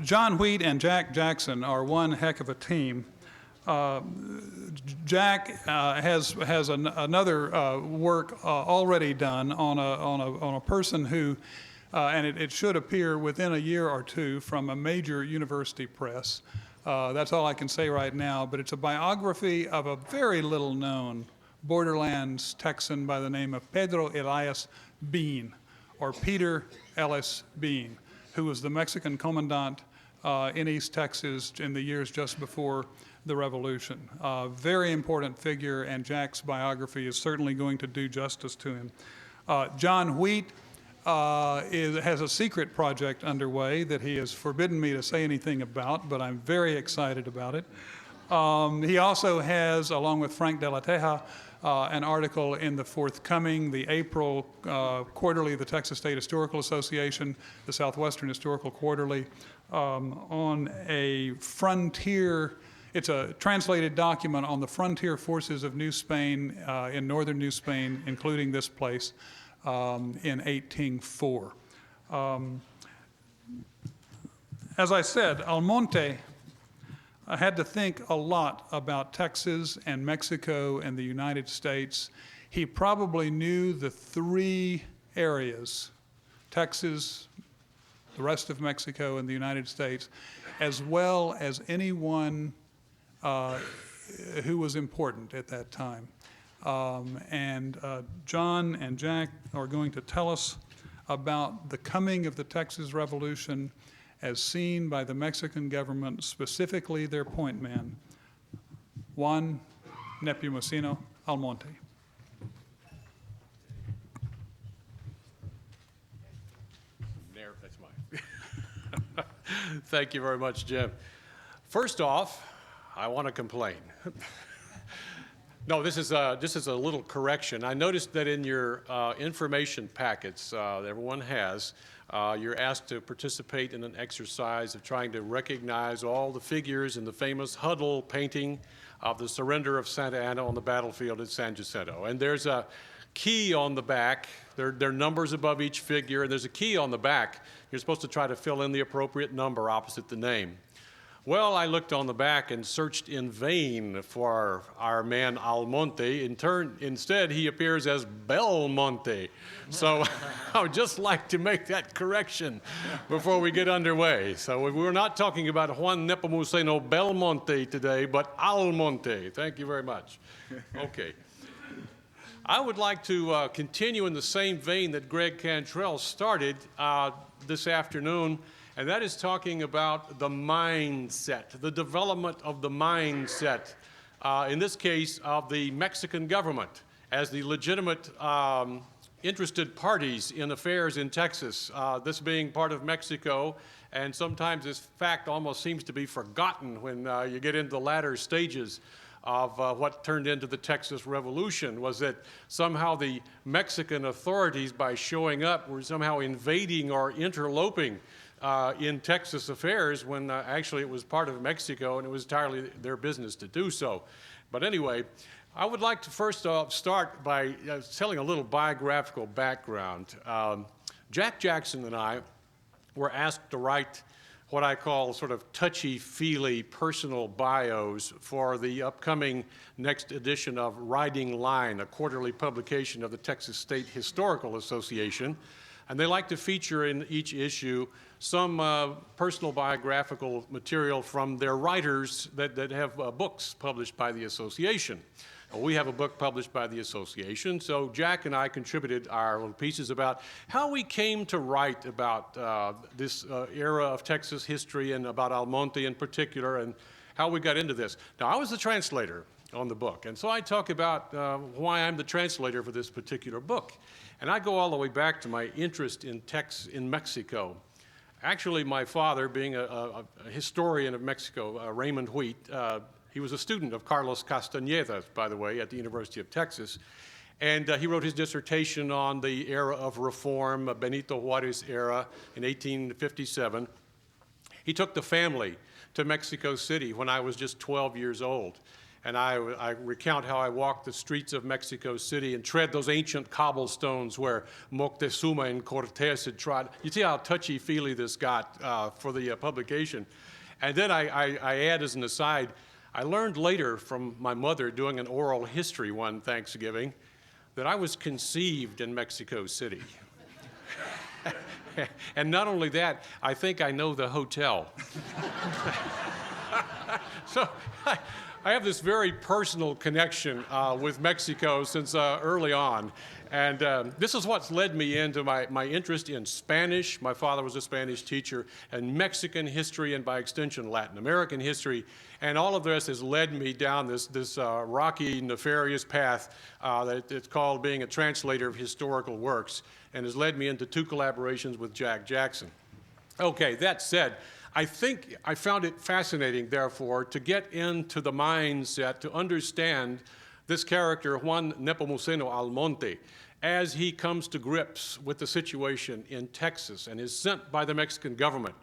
John Wheat and Jack Jackson are one heck of a team. Jack has another work already done on a person who, and it should appear within a year or two from a major university press. That's all I can say right now, but it's a biography of a very little known borderlands Texan by the name of Pedro Elias Bean, or Peter Ellis Bean, who was the Mexican commandant in East Texas in the years just before the revolution. Very important figure, and Jack's biography is certainly going to do justice to him. John Wheat has a secret project underway that he has forbidden me to say anything about, but I'm very excited about it. He also has, along with Frank de la Teja, an article in the forthcoming, the April quarterly of the Texas State Historical Association, the Southwestern Historical Quarterly, on a frontier. It's a translated document on the frontier forces of New Spain in northern New Spain, including this place, in 1804. As I said, Almonte had to think a lot about Texas and Mexico and the United States. He probably knew the three areas, Texas, the rest of Mexico, and the United States, as well as anyone who was important at that time. John and Jack are going to tell us about the coming of the Texas Revolution as seen by the Mexican government, specifically their point man, Juan Nepomuceno Almonte. That's mine. Thank you very much, Jim. First off, I want to complain. No, this is a little correction. I noticed that in your information packets that everyone has, you're asked to participate in an exercise of trying to recognize all the figures in the famous Huddle painting of the surrender of Santa Anna on the battlefield at San Jacinto. And there's a key on the back. There are numbers above each figure, and there's a key on the back. You're supposed to try to fill in the appropriate number opposite the name. Well, I looked on the back and searched in vain for our man Almonte. Instead, he appears as Belmonte. So I would just like to make that correction before we get underway. So we're not talking about Juan Nepomuceno Belmonte today, but Almonte. Thank you very much. Okay. I would like to continue in the same vein that Greg Cantrell started this afternoon, and that is talking about the mindset, the development of the mindset, in this case of the Mexican government as the legitimate interested parties in affairs in Texas, this being part of Mexico, and sometimes this fact almost seems to be forgotten when you get into the latter stages of what turned into the Texas Revolution, was that somehow the Mexican authorities, by showing up, were somehow invading or interloping in Texas affairs when actually it was part of Mexico and it was entirely their business to do so. But anyway, I would like to first start by telling a little biographical background. Jack Jackson and I were asked to write what I call sort of touchy-feely personal bios for the upcoming next edition of Riding Line, a quarterly publication of the Texas State Historical Association. And they like to feature in each issue some personal biographical material from their writers that have books published by the association. We have a book published by the association, so Jack and I contributed our little pieces about how we came to write about this era of Texas history and about Almonte in particular and how we got into this. Now, I was the translator on the book, and so I talk about why I'm the translator for this particular book. And I go all the way back to my interest in Mexico. Actually, my father, being a historian of Mexico, Raymond Wheat, he was a student of Carlos Castañeda, by the way, at the University of Texas. And he wrote his dissertation on the era of reform, Benito Juarez era in 1857. He took the family to Mexico City when I was just 12 years old. and I recount how I walked the streets of Mexico City and tread those ancient cobblestones where Moctezuma and Cortez had trod. You see how touchy-feely this got for the publication. And then I add as an aside, I learned later from my mother doing an oral history one Thanksgiving that I was conceived in Mexico City. And not only that, I think I know the hotel. So I have this very personal connection with Mexico since early on. And this is what's led me into my interest in Spanish. My father was a Spanish teacher, and Mexican history, and by extension, Latin American history. And all of this has led me down this rocky, nefarious path that it's called being a translator of historical works, and has led me into 2 collaborations with Jack Jackson. Okay, that said, I think I found it fascinating, therefore, to get into the mindset, to understand this character, Juan Nepomuceno Almonte, as he comes to grips with the situation in Texas and is sent by the Mexican government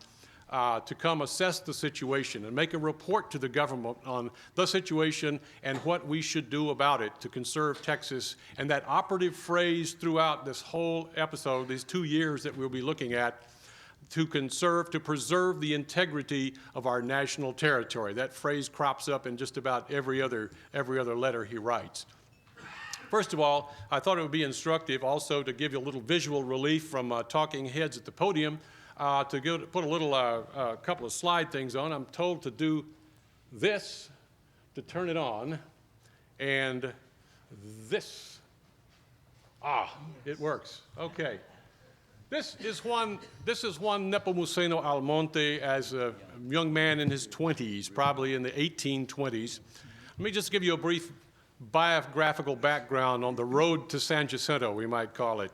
to come assess the situation and make a report to the government on the situation and what we should do about it to conserve Texas. And that operative phrase throughout this whole episode, these 2 years that we'll be looking at, to preserve the integrity of our national territory. That phrase crops up in just about every other letter he writes. First of all, I thought it would be instructive also to give you a little visual relief from talking heads at the podium, to put a little couple of slide things on. I'm told to do this to turn it on, and this. It works. Okay. This is Juan Nepomuceno Almonte as a young man in his 20s, probably in the 1820s. Let me just give you a brief biographical background on the road to San Jacinto, we might call it.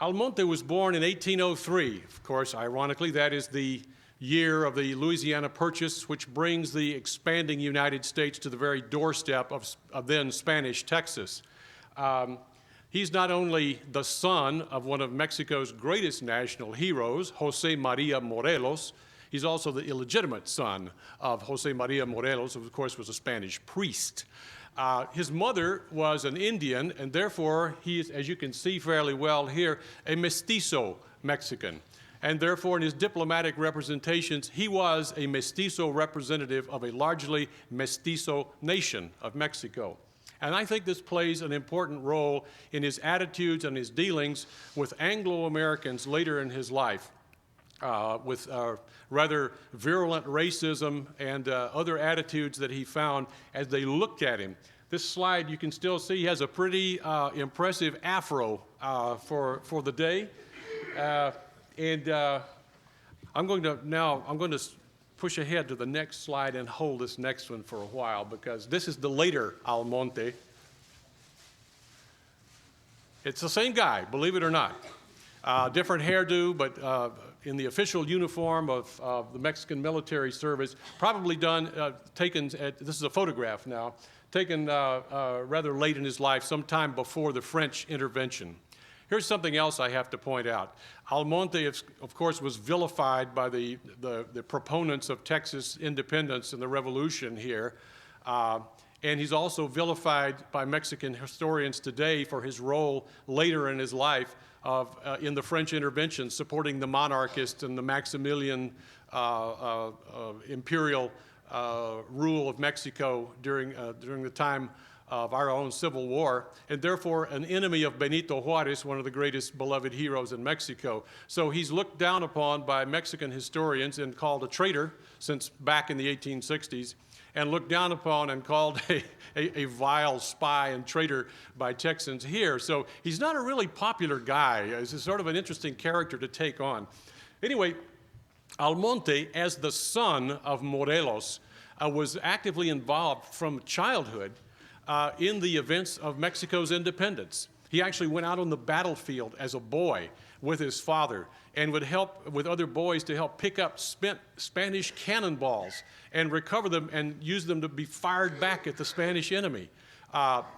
Almonte was born in 1803. Of course, ironically, that is the year of the Louisiana Purchase, which brings the expanding United States to the very doorstep of then Spanish Texas. He's not only the son of one of Mexico's greatest national heroes, Jose Maria Morelos, he's also the illegitimate son of Jose Maria Morelos, who of course was a Spanish priest. His mother was an Indian, and therefore he is, as you can see fairly well here, a mestizo Mexican. And therefore in his diplomatic representations, he was a mestizo representative of a largely mestizo nation of Mexico. And I think this plays an important role in his attitudes and his dealings with Anglo-Americans later in his life, with rather virulent racism and other attitudes that he found as they looked at him. This slide, you can still see, he has a pretty impressive afro for the day. I'm going to push ahead to the next slide and hold this next one for a while, because this is the later Almonte. It's the same guy, believe it or not. Different hairdo, but in the official uniform of the Mexican military service, probably taken, this is a photograph now, taken rather late in his life, sometime before the French intervention. Here's something else I have to point out. Almonte, of course, was vilified by the proponents of Texas independence and the revolution here. And he's also vilified by Mexican historians today for his role later in his life in the French intervention, supporting the monarchists and the Maximilian imperial rule of Mexico during the time of our own Civil War, and therefore an enemy of Benito Juarez, one of the greatest beloved heroes in Mexico. So he's looked down upon by Mexican historians and called a traitor since back in the 1860s, and looked down upon and called a vile spy and traitor by Texans here. So he's not a really popular guy. He's sort of an interesting character to take on. Anyway, Almonte, as the son of Morelos, was actively involved from childhood in the events of Mexico's independence. He actually went out on the battlefield as a boy with his father and would help with other boys to help pick up spent Spanish cannonballs and recover them and use them to be fired back at the Spanish enemy.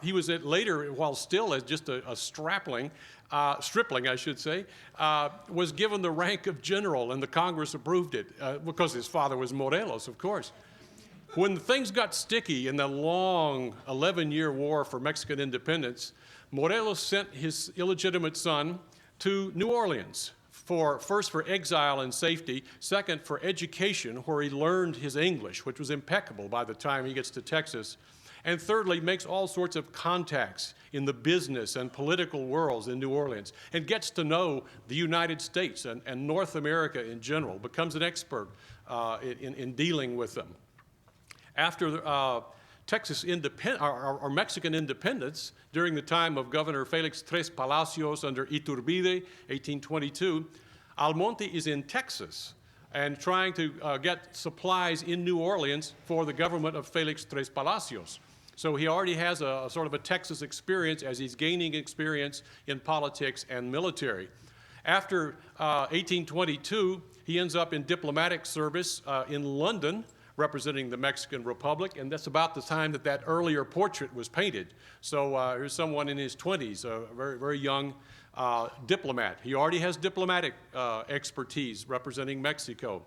He was later, while still as just a stripling, I should say, was given the rank of general, and the Congress approved it because his father was Morelos, of course. When things got sticky in the long 11-year war for Mexican independence, Morelos sent his illegitimate son to New Orleans, first for exile and safety, second for education, where he learned his English, which was impeccable by the time he gets to Texas, and thirdly, makes all sorts of contacts in the business and political worlds in New Orleans, and gets to know the United States and North America in general, becomes an expert in dealing with them. After Texas or Mexican independence, during the time of Governor Felix Tres Palacios under Iturbide, 1822, Almonte is in Texas and trying to get supplies in New Orleans for the government of Felix Tres Palacios. So he already has a sort of a Texas experience as he's gaining experience in politics and military. After 1822, he ends up in diplomatic service in London, representing the Mexican Republic, and that's about the time that that earlier portrait was painted. So here's someone in his 20s, a very, very young diplomat. He already has diplomatic expertise representing Mexico.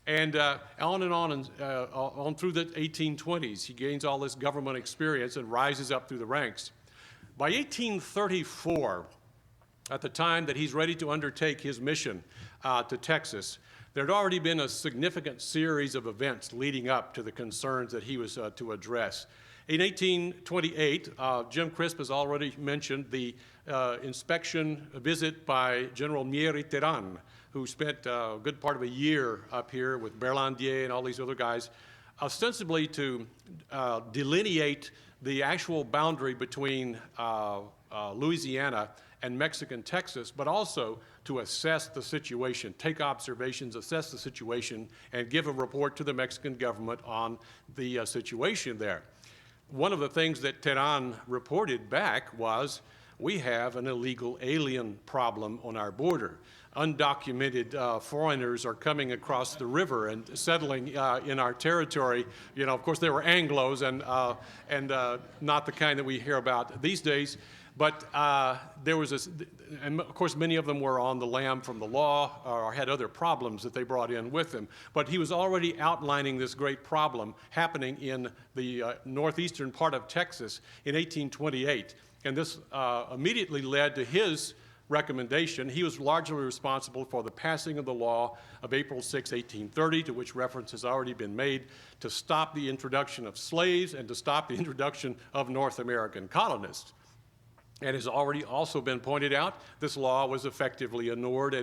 And on and on through the 1820s, he gains all this government experience and rises up through the ranks. By 1834, at the time that he's ready to undertake his mission to Texas, there had already been a significant series of events leading up to the concerns that he was to address. In 1828, Jim Crisp has already mentioned the inspection visit by General Mier y Terán, who spent a good part of a year up here with Berlandier and all these other guys, ostensibly to delineate the actual boundary between Louisiana and Mexican Texas, but also to assess the situation, take observations, assess the situation, and give a report to the Mexican government on the situation there. One of the things that Terán reported back was, we have an illegal alien problem on our border. Undocumented foreigners are coming across the river and settling in our territory. You know, of course, they were Anglos and not the kind that we hear about these days. But there was and of course, many of them were on the lam from the law or had other problems that they brought in with them. But he was already outlining this great problem happening in the northeastern part of Texas in 1828. And this immediately led to his recommendation. He was largely responsible for the passing of the law of April 6, 1830, to which reference has already been made, to stop the introduction of slaves and to stop the introduction of North American colonists. And has already also been pointed out, this law was effectively ignored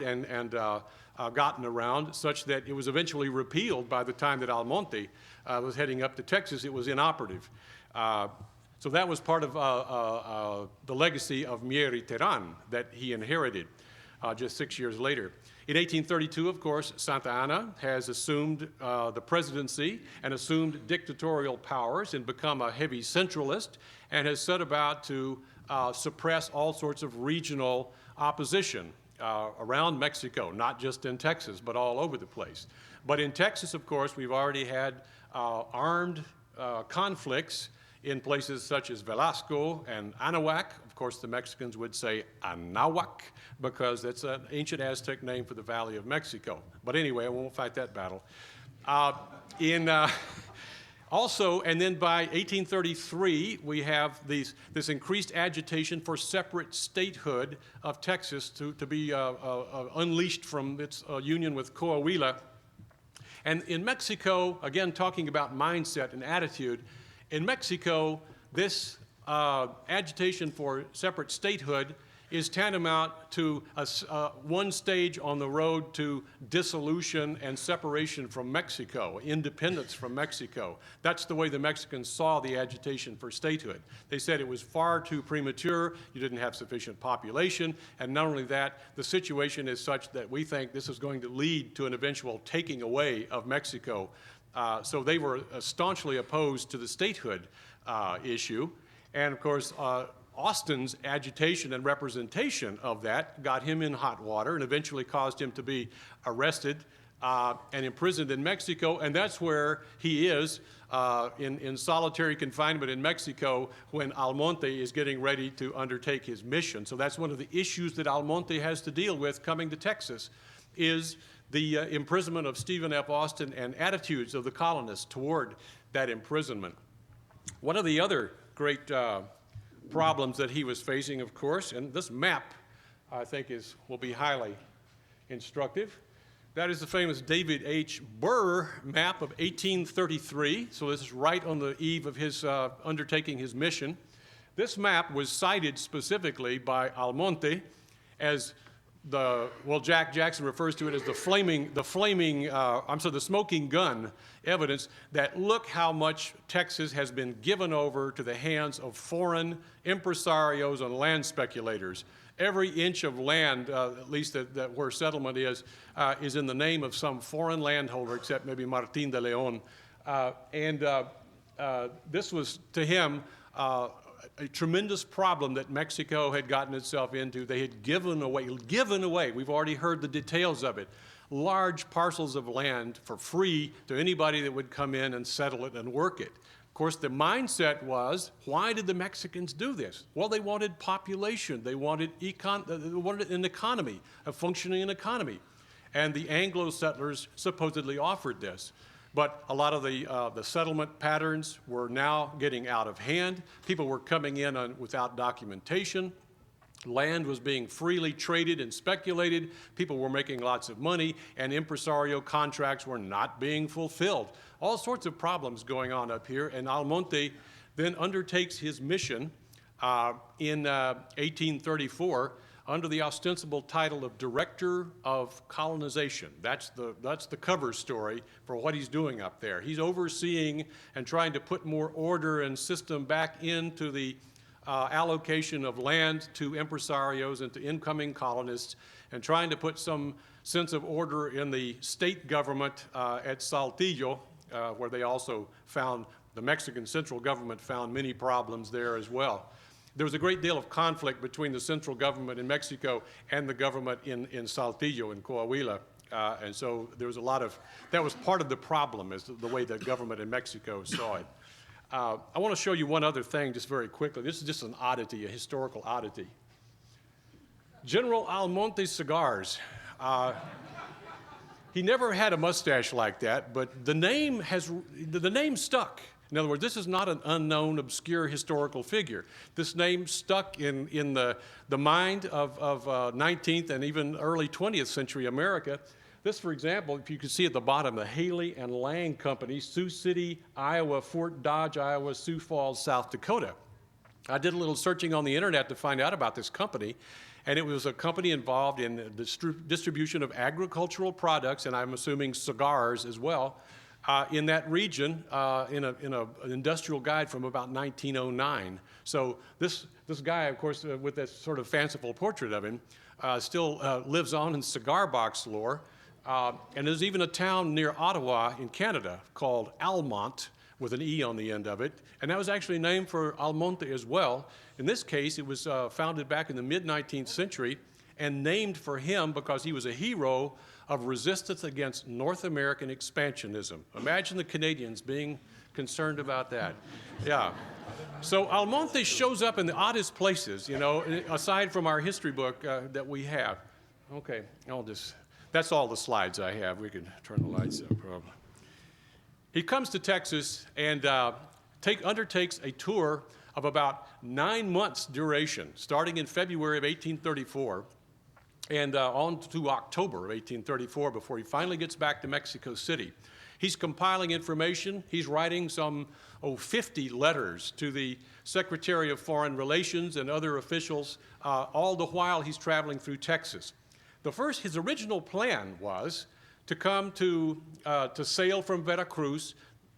and gotten around, such that it was eventually repealed by the time that Almonte was heading up to Texas. It was inoperative. So that was part of the legacy of Mier y Terán that he inherited just 6 years later. In 1832, of course, Santa Anna has assumed the presidency and assumed dictatorial powers and become a heavy centralist and has set about to suppress all sorts of regional opposition around Mexico, not just in Texas, but all over the place. But in Texas, of course, we've already had armed conflicts in places such as Velasco and Anahuac. Of course, the Mexicans would say Anahuac because that's an ancient Aztec name for the Valley of Mexico. But anyway, I won't fight that battle. Also, and then by 1833, we have this increased agitation for separate statehood of Texas to be unleashed from its union with Coahuila. And in Mexico, again, talking about mindset and attitude, in Mexico, this agitation for separate statehood is tantamount to one stage on the road to dissolution and separation from Mexico, independence from Mexico. That's the way the Mexicans saw the agitation for statehood. They said it was far too premature, you didn't have sufficient population, and not only that, the situation is such that we think this is going to lead to an eventual taking away of Mexico. So they were staunchly opposed to the statehood issue. And of course, Austin's agitation and representation of that got him in hot water and eventually caused him to be arrested and imprisoned in Mexico. And that's where he is in solitary confinement in Mexico when Almonte is getting ready to undertake his mission. So that's one of the issues that Almonte has to deal with coming to Texas, is the imprisonment of Stephen F. Austin and attitudes of the colonists toward that imprisonment. One of the other great problems that he was facing, of course, and this map, I think, will be highly instructive. That is the famous David H. Burr map of 1833. So this is right on the eve of his undertaking his mission. This map was cited specifically by Almonte as Jack Jackson refers to it as the smoking gun evidence that look how much Texas has been given over to the hands of foreign impresarios and land speculators. Every inch of land, at least that where settlement is in the name of some foreign landholder, except maybe Martín de León. This was, to him, a tremendous problem that Mexico had gotten itself into. They had given away, we've already heard the details of it, large parcels of land for free to anybody that would come in and settle it and work it. Of course, the mindset was, why did the Mexicans do this? Well, they wanted population. They wanted an economy, a functioning economy. And the Anglo settlers supposedly offered this. But a lot of the settlement patterns were now getting out of hand. People were coming in without documentation. Land was being freely traded and speculated. People were making lots of money, and impresario contracts were not being fulfilled. All sorts of problems going on up here, and Almonte then undertakes his mission in 1834 under the ostensible title of Director of Colonization. That's the cover story for what he's doing up there. He's overseeing and trying to put more order and system back into the allocation of land to impresarios and to incoming colonists, and trying to put some sense of order in the state government at Saltillo, where they also found, the Mexican central government found many problems there as well. There was a great deal of conflict between the central government in Mexico and the government in Saltillo, in Coahuila. And so there was that was part of the problem, is the way the government in Mexico saw it. I want to show you one other thing just very quickly. This is just an oddity, a historical oddity. General Almonte's cigars. He never had a mustache like that, but the name stuck. In other words, this is not an unknown, obscure historical figure. This name stuck in the mind of 19th and even early 20th century America. This, for example, if you can see at the bottom, the Haley and Lang Company, Sioux City, Iowa, Fort Dodge, Iowa, Sioux Falls, South Dakota. I did a little searching on the internet to find out about this company, and it was a company involved in the distribution of agricultural products, and I'm assuming cigars as well, in that region in an industrial guide from about 1909. So this guy, of course, with that sort of fanciful portrait of him, still lives on in cigar box lore. And there's even a town near Ottawa in Canada called Almont, with an E on the end of it, and that was actually named for Almonte as well. In this case, it was founded back in the mid-19th century and named for him because he was a hero of resistance against North American expansionism. Imagine the Canadians being concerned about that. Yeah. So Almonte shows up in the oddest places, you know, aside from our history book that we have. Okay, that's all the slides I have. We can turn the lights up probably. He comes to Texas and undertakes a tour of about 9 months duration, starting in February of 1834 and on to October of 1834 before he finally gets back to Mexico City. He's compiling information. He's writing some 50 letters to the Secretary of Foreign Relations and other officials, all the while he's traveling through Texas. His original plan was to come to sail from Veracruz,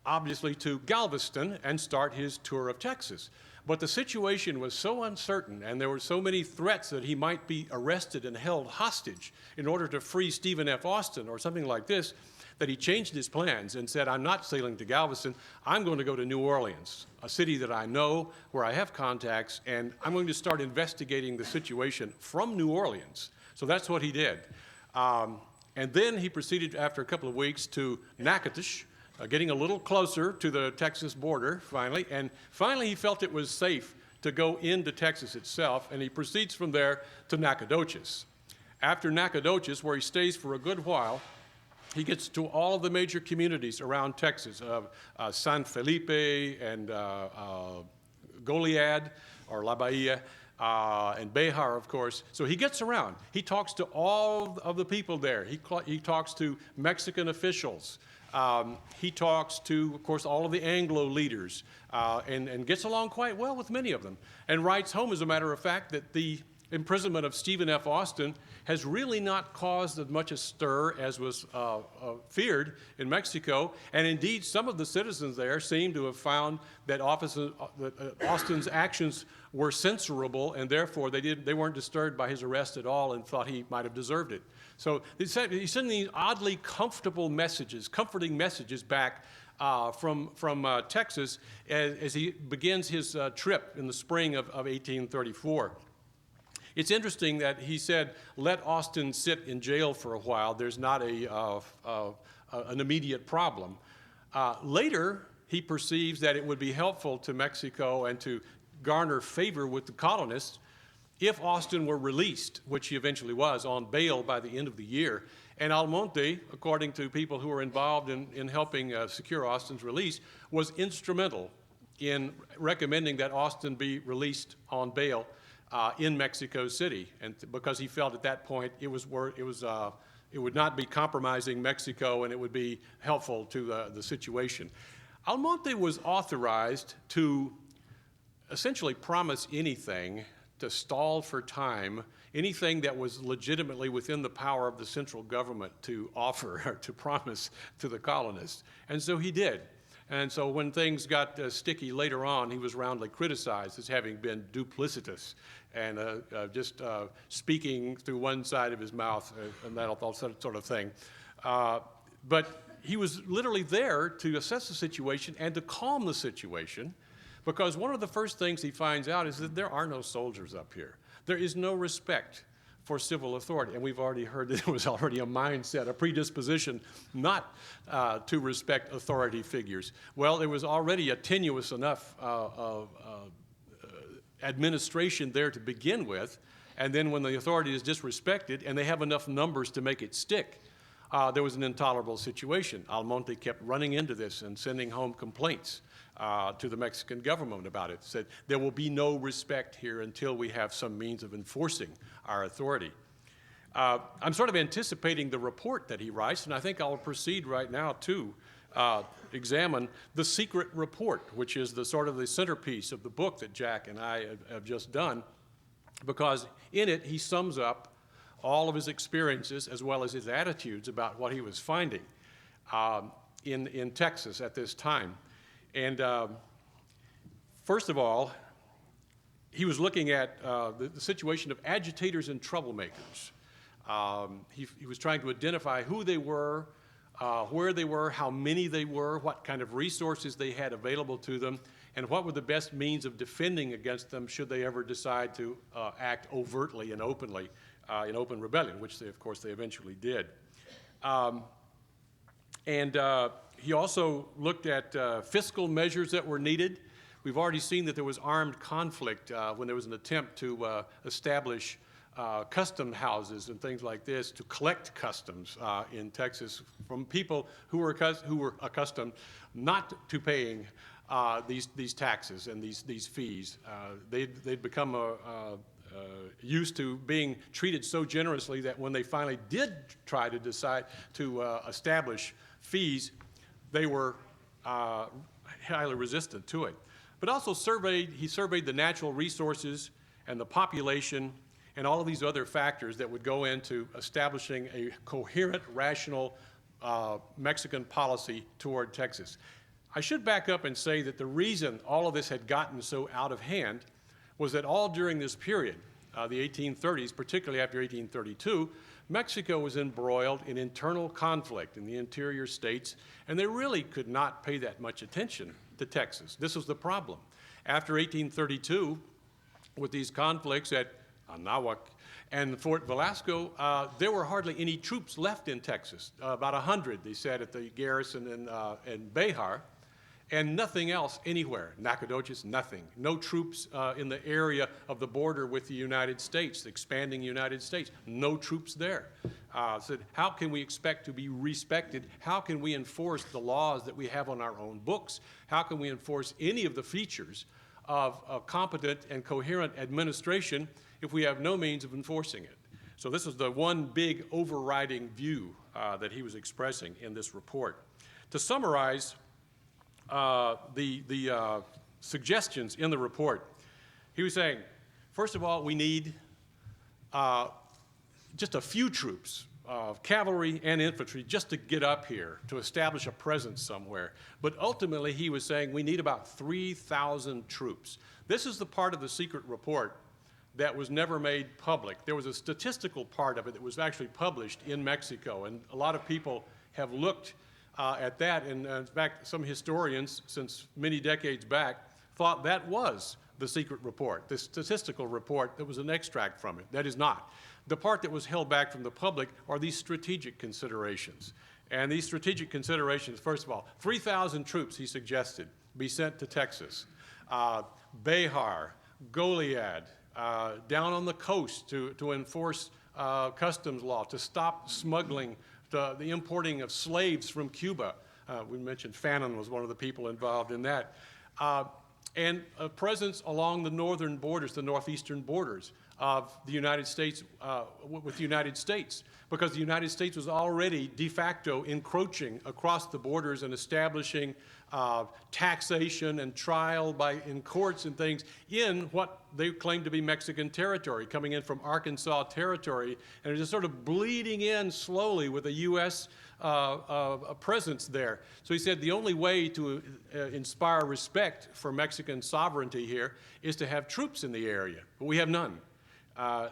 obviously to Galveston, and start his tour of Texas. But the situation was so uncertain, and there were so many threats that he might be arrested and held hostage in order to free Stephen F. Austin or something like this, that he changed his plans and said, I'm not sailing to Galveston, I'm going to go to New Orleans, a city that I know, where I have contacts, and I'm going to start investigating the situation from New Orleans. So that's what he did. And then he proceeded, after a couple of weeks, to Natchitoches, getting a little closer to the Texas border, finally. And finally, he felt it was safe to go into Texas itself, and he proceeds from there to Nacogdoches. After Nacogdoches, where he stays for a good while, He gets to all of the major communities around Texas, San Felipe and Goliad, or La Bahia, and Bejar, of course. So he gets around. He talks to all of the people there. He talks to Mexican officials. He talks to, of course, all of the Anglo leaders, and gets along quite well with many of them, and writes home, as a matter of fact, that the imprisonment of Stephen F. Austin has really not caused as much a stir as was feared in Mexico. And indeed, some of the citizens there seem to have found that Austin's actions were censorable, and therefore they weren't disturbed by his arrest at all and thought he might have deserved it. So he's sending these oddly comforting messages back from Texas as he begins his trip in the spring of 1834. It's interesting that he said, let Austin sit in jail for a while. There's not an immediate problem. Later, he perceives that it would be helpful to Mexico and to garner favor with the colonists if Austin were released, which he eventually was, on bail by the end of the year. And Almonte, according to people who were involved in helping secure Austin's release, was instrumental in recommending that Austin be released on bail in Mexico City, and because he felt at that point it would not be compromising Mexico, and it would be helpful to the situation. Almonte was authorized to essentially promise anything, to stall for time, anything that was legitimately within the power of the central government to offer or to promise to the colonists, and so he did. And so when things got sticky later on, he was roundly criticized as having been duplicitous and just speaking through one side of his mouth and that sort of thing. But he was literally there to assess the situation and to calm the situation, because one of the first things he finds out is that there are no soldiers up here. There is no respect for civil authority. And we've already heard that it was already a mindset, a predisposition not to respect authority figures. Well, there was already a tenuous enough administration there to begin with, and then when the authority is disrespected and they have enough numbers to make it stick, there was an intolerable situation. Almonte kept running into this and sending home complaints to the Mexican government about it. Said, there will be no respect here until we have some means of enforcing our authority. I'm sort of anticipating the report that he writes, and I think I'll proceed right now to examine the secret report, which is the sort of the centerpiece of the book that Jack and I have just done, because in it he sums up all of his experiences as well as his attitudes about what he was finding in Texas at this time. And first of all, he was looking at the situation of agitators and troublemakers. He was trying to identify who they were, where they were, how many they were, what kind of resources they had available to them, and what were the best means of defending against them should they ever decide to act overtly and openly in open rebellion, which of course they eventually did. He also looked at fiscal measures that were needed. We've already seen that there was armed conflict when there was an attempt to establish custom houses and things like this to collect customs in Texas from people who were accustomed not to paying these taxes and these fees. They'd become used to being treated so generously that when they finally did try to decide to establish fees, they were highly resistant to it. But also he surveyed the natural resources and the population and all of these other factors that would go into establishing a coherent, rational Mexican policy toward Texas. I should back up and say that the reason all of this had gotten so out of hand was that all during this period, the 1830s, particularly after 1832, Mexico was embroiled in internal conflict in the interior states, and they really could not pay that much attention to Texas. This was the problem. After 1832, with these conflicts at Anahuac and Fort Velasco, there were hardly any troops left in Texas, about 100, they said, at the garrison in Bejar. and nothing else anywhere. Nacogdoches, nothing. No troops in the area of the border with the United States, the expanding United States. No troops there. Said, how can we expect to be respected? How can we enforce the laws that we have on our own books? How can we enforce any of the features of a competent and coherent administration if we have no means of enforcing it? So this is the one big overriding view that he was expressing in this report. To summarize the suggestions in the report, he was saying, first of all, we need just a few troops, cavalry and infantry, just to get up here, to establish a presence somewhere. But ultimately, he was saying we need about 3,000 troops. This is the part of the secret report that was never made public. There was a statistical part of it that was actually published in Mexico, and a lot of people have looked at that, and in fact, some historians, since many decades back, thought that was the secret report, the statistical report that was an extract from it. That is not. The part that was held back from the public are these strategic considerations. And these strategic considerations, first of all, 3,000 troops, he suggested, be sent to Texas. Behar, Goliad, down on the coast to enforce customs law, to stop smuggling, the importing of slaves from Cuba. We mentioned Fanon was one of the people involved in that. And a presence along the northern borders, the northeastern borders of the United States, with the United States, because the United States was already de facto encroaching across the borders and establishing taxation and trial in courts and things in what they claimed to be Mexican territory, coming in from Arkansas territory, and it just sort of bleeding in slowly with a U.S. Presence there. So he said the only way to inspire respect for Mexican sovereignty here is to have troops in the area, but we have none.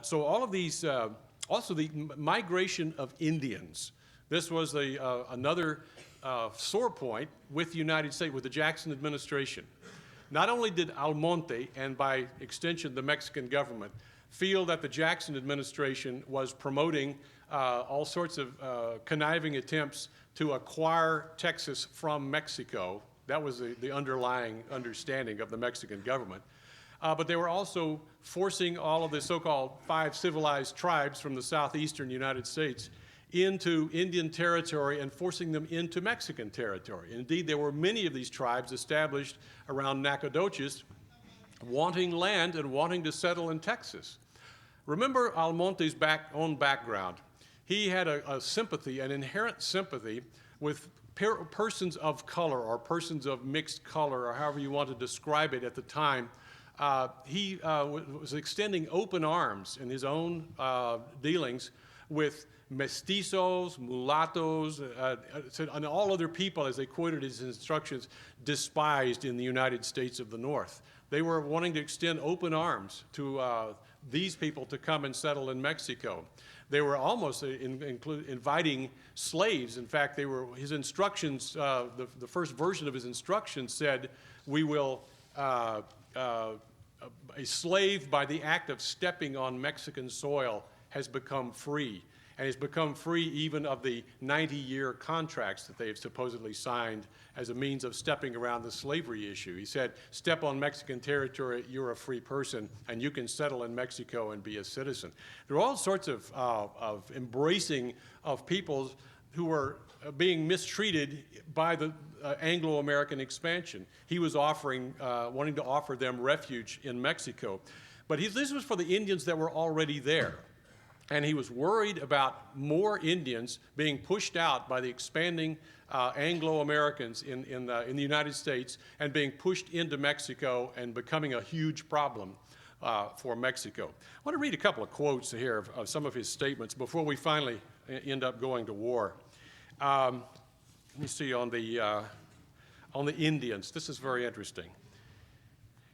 So all of these, also the migration of Indians. This was another sore point with the United States, with the Jackson administration. Not only did Almonte, and by extension the Mexican government, feel that the Jackson administration was promoting all sorts of conniving attempts to acquire Texas from Mexico. That was the underlying understanding of the Mexican government. But they were also forcing all of the so-called 5 civilized tribes from the southeastern United States into Indian territory and forcing them into Mexican territory. Indeed, there were many of these tribes established around Nacogdoches wanting land and wanting to settle in Texas. Remember Almonte's own background. He had a sympathy, an inherent sympathy with persons of color or persons of mixed color, or however you want to describe it at the time. He was extending open arms in his own dealings with mestizos, mulattoes, and all other people, as they quoted his instructions, despised in the United States of the North. They were wanting to extend open arms to these people to come and settle in Mexico. They were almost inviting slaves. In fact, his instructions, the first version of his instructions said, we will, a slave by the act of stepping on Mexican soil has become free, and has become free even of the 90-year contracts that they have supposedly signed as a means of stepping around the slavery issue. He said, step on Mexican territory, you're a free person, and you can settle in Mexico and be a citizen. There are all sorts of embracing of peoples who were being mistreated by the Anglo-American expansion. He was wanting to offer them refuge in Mexico. But this was for the Indians that were already there. And he was worried about more Indians being pushed out by the expanding Anglo-Americans in the United States and being pushed into Mexico and becoming a huge problem for Mexico. I want to read a couple of quotes here of some of his statements before we finally end up going to war. Let me see on the Indians. This is very interesting.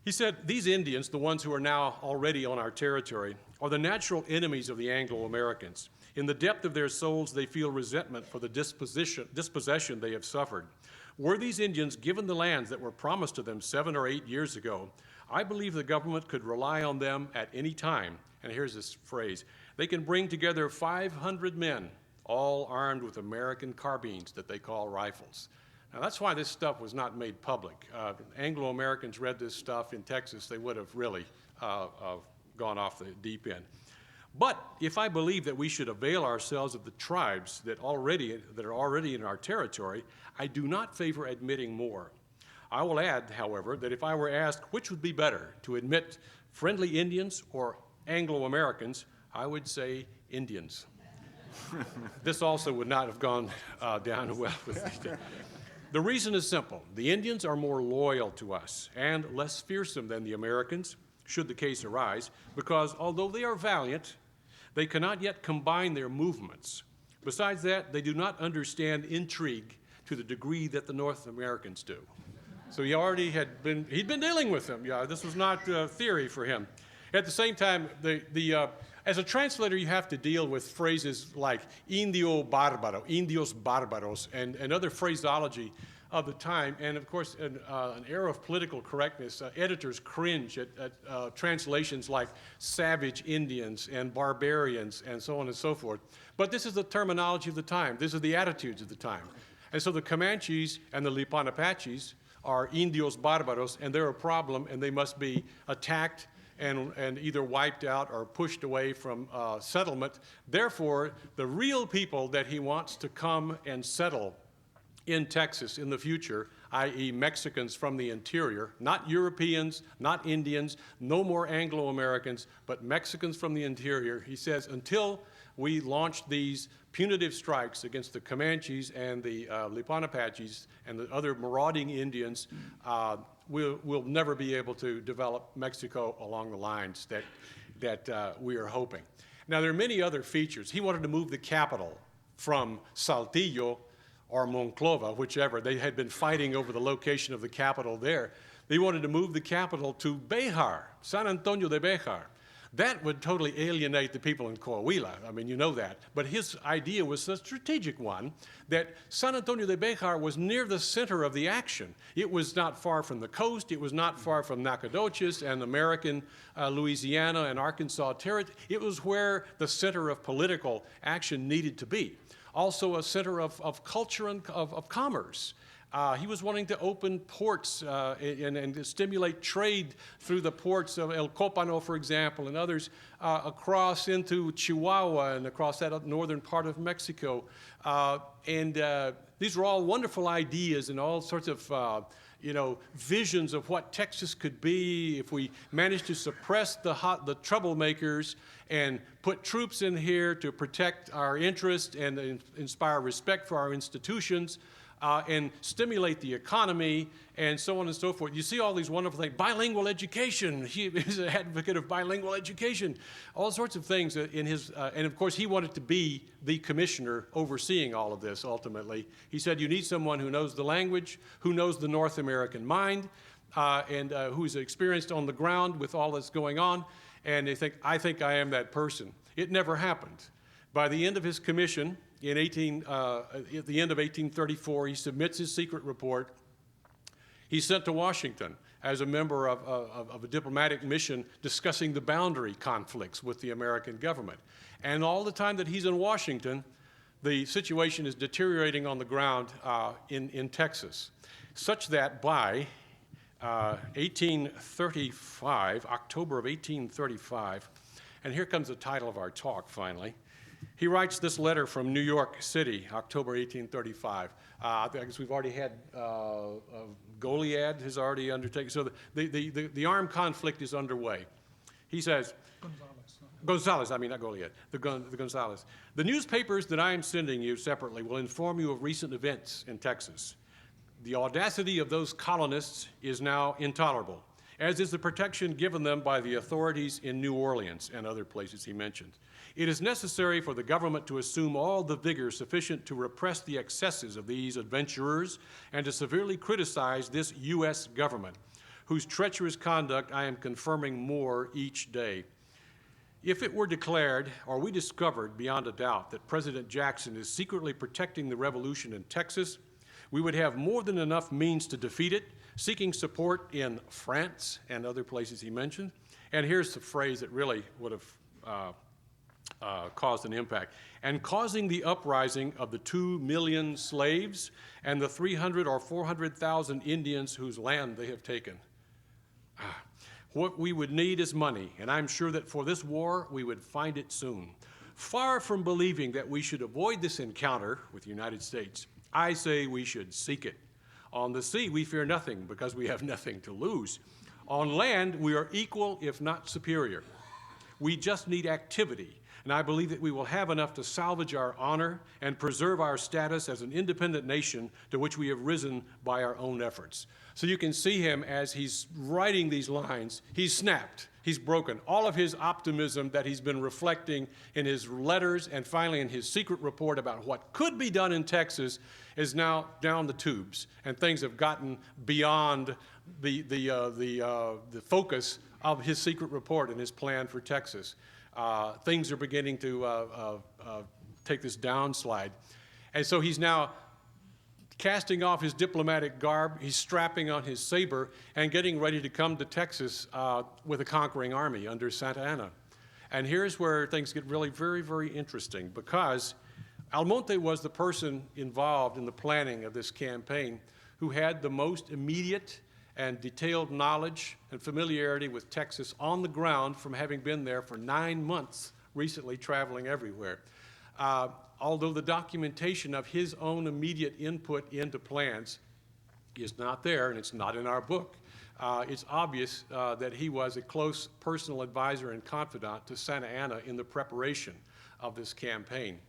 He said, these Indians, the ones who are now already on our territory, are the natural enemies of the Anglo-Americans. In the depth of their souls, they feel resentment for the dispossession they have suffered. Were these Indians given the lands that were promised to them 7 or 8 years ago, I believe the government could rely on them at any time. And here's this phrase, they can bring together 500 men, all armed with American carbines that they call rifles. Now, that's why this stuff was not made public. Anglo-Americans read this stuff in Texas, they would have really gone off the deep end. But if I believe that we should avail ourselves of the tribes that are already in our territory, I do not favor admitting more. I will add, however, that if I were asked which would be better, to admit friendly Indians or Anglo-Americans, I would say Indians. This also would not have gone down well with me. The reason is simple. The Indians are more loyal to us and less fearsome than the Americans, should the case arise, because although they are valiant, they cannot yet combine their movements. Besides that, they do not understand intrigue to the degree that the North Americans do. So he'd been dealing with them. Yeah, this was not theory for him. At the same time, as a translator, you have to deal with phrases like indio bárbaro, indios bárbaros, and other phraseology of the time. And of course, an era of political correctness, editors cringe at translations like savage Indians and barbarians and so on and so forth. But this is the terminology of the time. These are the attitudes of the time. And so the Comanches and the Lipan Apaches are indios bárbaros, and they're a problem, and they must be attacked and either wiped out or pushed away from settlement. Therefore, the real people that he wants to come and settle in Texas in the future, i.e. Mexicans from the interior, not Europeans, not Indians, no more Anglo-Americans, but Mexicans from the interior, he says, until we launch these punitive strikes against the Comanches and the Lipan Apaches and the other marauding Indians, we'll never be able to develop Mexico along the lines that we are hoping. Now, there are many other features. He wanted to move the capital from Saltillo or Monclova, whichever. They had been fighting over the location of the capital there. They wanted to move the capital to Béjar, San Antonio de Béjar. That would totally alienate the people in Coahuila. I mean, you know that. But his idea was a strategic one, that San Antonio de Béjar was near the center of the action. It was not far from the coast. It was not far from Nacogdoches and American Louisiana and Arkansas territory. It was where the center of political action needed to be. Also a center of culture and of commerce. He was wanting to open ports and stimulate trade through the ports of El Copano, for example, and others across into Chihuahua and across that northern part of Mexico. These were all wonderful ideas and all sorts of visions of what Texas could be if we managed to suppress the troublemakers and put troops in here to protect our interests and inspire respect for our institutions. And stimulate the economy, and so on and so forth. You see all these wonderful things. Bilingual education. He is an advocate of bilingual education. All sorts of things in his, and of course he wanted to be the commissioner overseeing all of this ultimately. He said you need someone who knows the language, who knows the North American mind, and who's experienced on the ground with all that's going on. And I think I am that person. It never happened. By the end of his commission, at the end of 1834, he submits his secret report. He's sent to Washington as a member of a diplomatic mission discussing the boundary conflicts with the American government. And all the time that he's in Washington, the situation is deteriorating on the ground in Texas, such that by 1835, October of 1835, and here comes the title of our talk finally, he writes this letter from New York City, October 1835. I guess we've already had Goliad has already undertaken. So the armed conflict is underway. He says, Gonzales, I mean not Goliad, the Gonzales. The newspapers that I am sending you separately will inform you of recent events in Texas. The audacity of those colonists is now intolerable, as is the protection given them by the authorities in New Orleans and other places he mentioned. It is necessary for the government to assume all the vigor sufficient to repress the excesses of these adventurers and to severely criticize this U.S. government, whose treacherous conduct I am confirming more each day. If it were declared, or we discovered beyond a doubt, that President Jackson is secretly protecting the revolution in Texas, we would have more than enough means to defeat it, seeking support in France and other places he mentioned. And here's the phrase that really would have caused an impact, and causing the uprising of the 2 million slaves and the 300 or 400,000 Indians whose land they have taken. What we would need is money, and I'm sure that for this war we would find it soon. Far from believing that we should avoid this encounter with the United States, I say we should seek it. On the sea we fear nothing because we have nothing to lose. On land we are equal if not superior. We just need activity, and I believe that we will have enough to salvage our honor and preserve our status as an independent nation to which we have risen by our own efforts. So you can see him as he's writing these lines. He's snapped. He's broken. All of his optimism that he's been reflecting in his letters and finally in his secret report about what could be done in Texas is now down the tubes, and things have gotten beyond the focus of his secret report and his plan for Texas. Things are beginning to take this downslide. And so he's now casting off his diplomatic garb, he's strapping on his saber and getting ready to come to Texas with a conquering army under Santa Anna. And here's where things get really very, very interesting, because Almonte was the person involved in the planning of this campaign who had the most immediate and detailed knowledge and familiarity with Texas on the ground from having been there for 9 months recently, traveling everywhere. Although the documentation of his own immediate input into plans is not there, and it's not in our book, it's obvious that he was a close personal advisor and confidant to Santa Anna in the preparation of this campaign.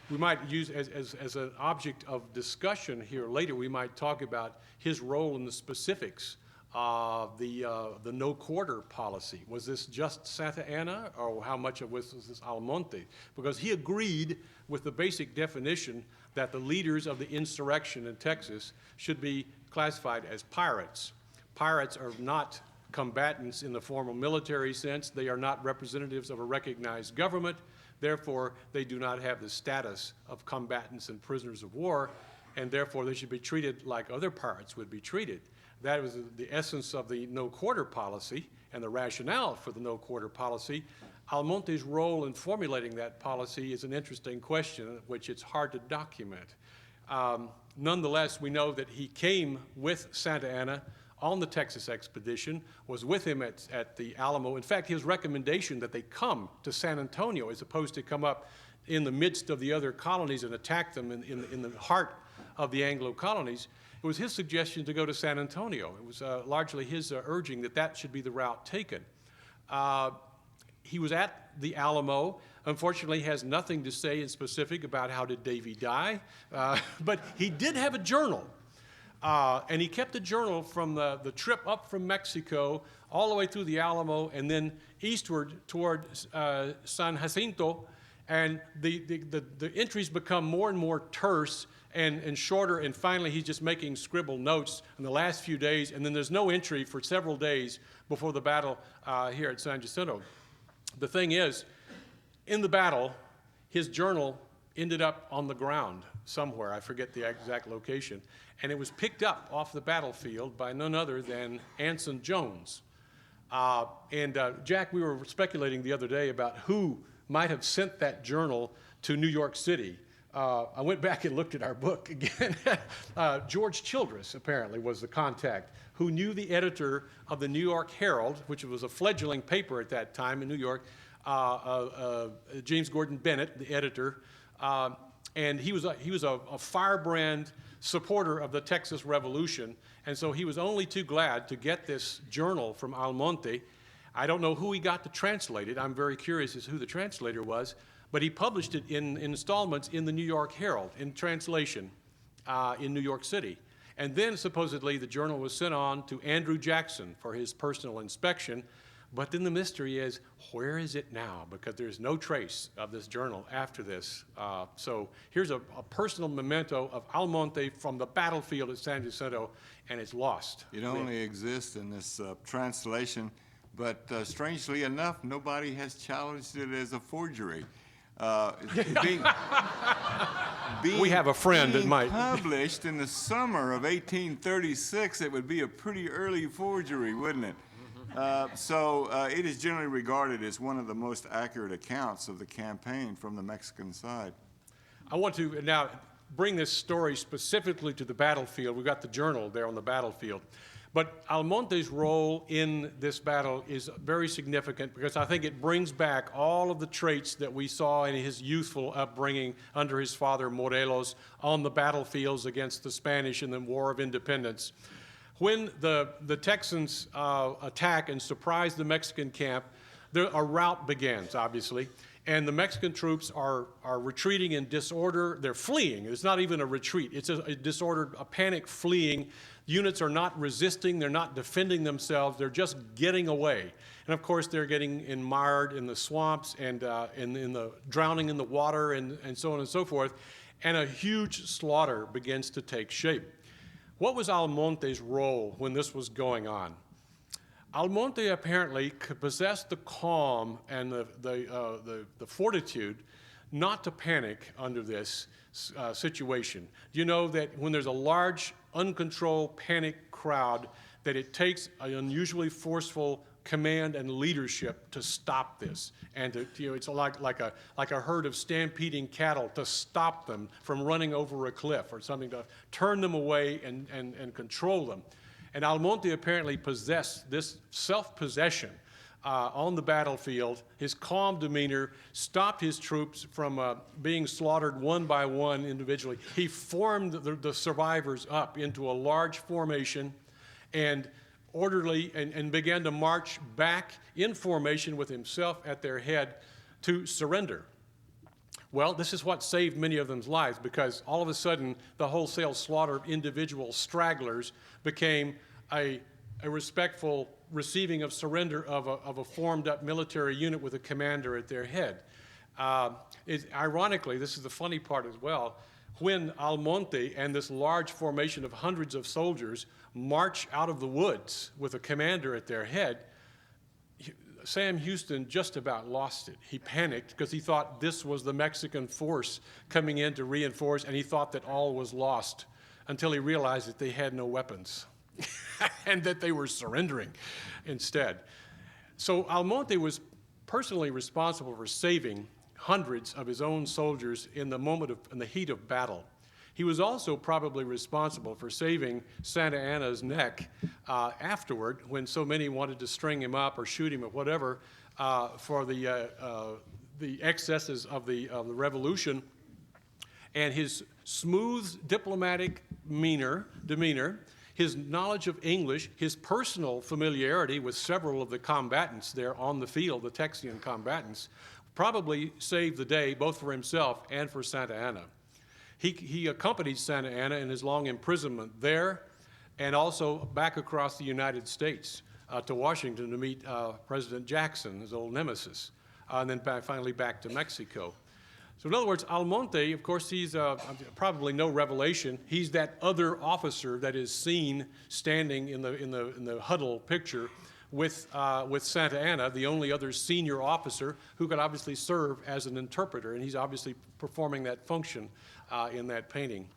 We might use as an object of discussion here later, we might talk about his role in the specifics of the no quarter policy. Was this just Santa Anna, or how much of this was this Almonte? Because he agreed with the basic definition that the leaders of the insurrection in Texas should be classified as pirates. Pirates are not combatants in the formal military sense. They are not representatives of a recognized government. Therefore, they do not have the status of combatants and prisoners of war, and therefore they should be treated like other pirates would be treated. That was the essence of the no quarter policy and the rationale for the no quarter policy. Almonte's role in formulating that policy is an interesting question, which it's hard to document. Nonetheless, we know that he came with Santa Anna on the Texas expedition, was with him at the Alamo. In fact, his recommendation that they come to San Antonio as opposed to come up in the midst of the other colonies and attack them in the heart of the Anglo colonies, it was his suggestion to go to San Antonio. It was largely his urging that that should be the route taken. He was at the Alamo. Unfortunately, he has nothing to say in specific about how did Davy die, but he did have a journal. And he kept a journal from the trip up from Mexico all the way through the Alamo and then eastward toward San Jacinto. And the entries become more and more terse and shorter, and finally he's just making scribbled notes in the last few days, and then there's no entry for several days before the battle here at San Jacinto. The thing is, in the battle, his journal ended up on the ground somewhere. I forget the exact location. And it was picked up off the battlefield by none other than Anson Jones. Jack, we were speculating the other day about who might have sent that journal to New York City. I went back and looked at our book again. George Childress, apparently, was the contact who knew the editor of the New York Herald, which was a fledgling paper at that time in New York, James Gordon Bennett, the editor. And he was a firebrand supporter of the Texas Revolution, and so he was only too glad to get this journal from Almonte. I don't know who he got to translate it. I'm very curious as to who the translator was, but he published it in installments in the New York Herald, in translation, in New York City. And then supposedly the journal was sent on to Andrew Jackson for his personal inspection. But then the mystery is, where is it now? Because there's no trace of this journal after this. So here's a personal memento of Almonte from the battlefield at San Jacinto, and it's lost. It only exists in this translation, but strangely enough, nobody has challenged it as a forgery. We have a friend that might. Published in the summer of 1836, it would be a pretty early forgery, wouldn't it? It is generally regarded as one of the most accurate accounts of the campaign from the Mexican side. I want to now bring this story specifically to the battlefield. We've got the journal there on the battlefield. But Almonte's role in this battle is very significant because I think it brings back all of the traits that we saw in his youthful upbringing under his father Morelos on the battlefields against the Spanish in the War of Independence. When the Texans attack and surprise the Mexican camp, a rout begins, obviously, and the Mexican troops are retreating in disorder. They're fleeing. It's not even a retreat. It's a disordered, a panic fleeing. Units are not resisting. They're not defending themselves. They're just getting away. And, of course, they're getting mired in the swamps and in the drowning in the water and so on and so forth. And a huge slaughter begins to take shape. What was Almonte's role when this was going on? Almonte apparently possessed the calm and the fortitude not to panic under this situation. You know that when there's a large, uncontrolled, panicked crowd, that it takes an unusually forceful command and leadership to stop this, and it's like a herd of stampeding cattle to stop them from running over a cliff or something, to turn them away and control them. And Almonte apparently possessed this self-possession on the battlefield. His calm demeanor stopped his troops from being slaughtered one by one individually. He formed the survivors up into a large formation and orderly and began to march back in formation with himself at their head to surrender. Well, this is what saved many of them's lives, because all of a sudden the wholesale slaughter of individual stragglers became a respectful receiving of surrender of a formed up military unit with a commander at their head. Ironically, this is the funny part as well, when Almonte and this large formation of hundreds of soldiers march out of the woods with a commander at their head, Sam Houston just about lost it. He panicked because he thought this was the Mexican force coming in to reinforce, and he thought that all was lost until he realized that they had no weapons and that they were surrendering instead. So Almonte was personally responsible for saving hundreds of his own soldiers in the heat of battle. He was also probably responsible for saving Santa Anna's neck afterward, when so many wanted to string him up or shoot him or whatever for the excesses of the revolution. And his smooth diplomatic demeanor, his knowledge of English, his personal familiarity with several of the combatants there on the field, the Texian combatants, probably saved the day both for himself and for Santa Anna. He accompanied Santa Anna in his long imprisonment there, and also back across the United States to Washington to meet President Jackson, his old nemesis, and then finally back to Mexico. So in other words, Almonte, of course, he's probably no revelation. He's that other officer that is seen standing in the huddle picture with Santa Anna, the only other senior officer who could obviously serve as an interpreter, and he's obviously performing that function in that painting.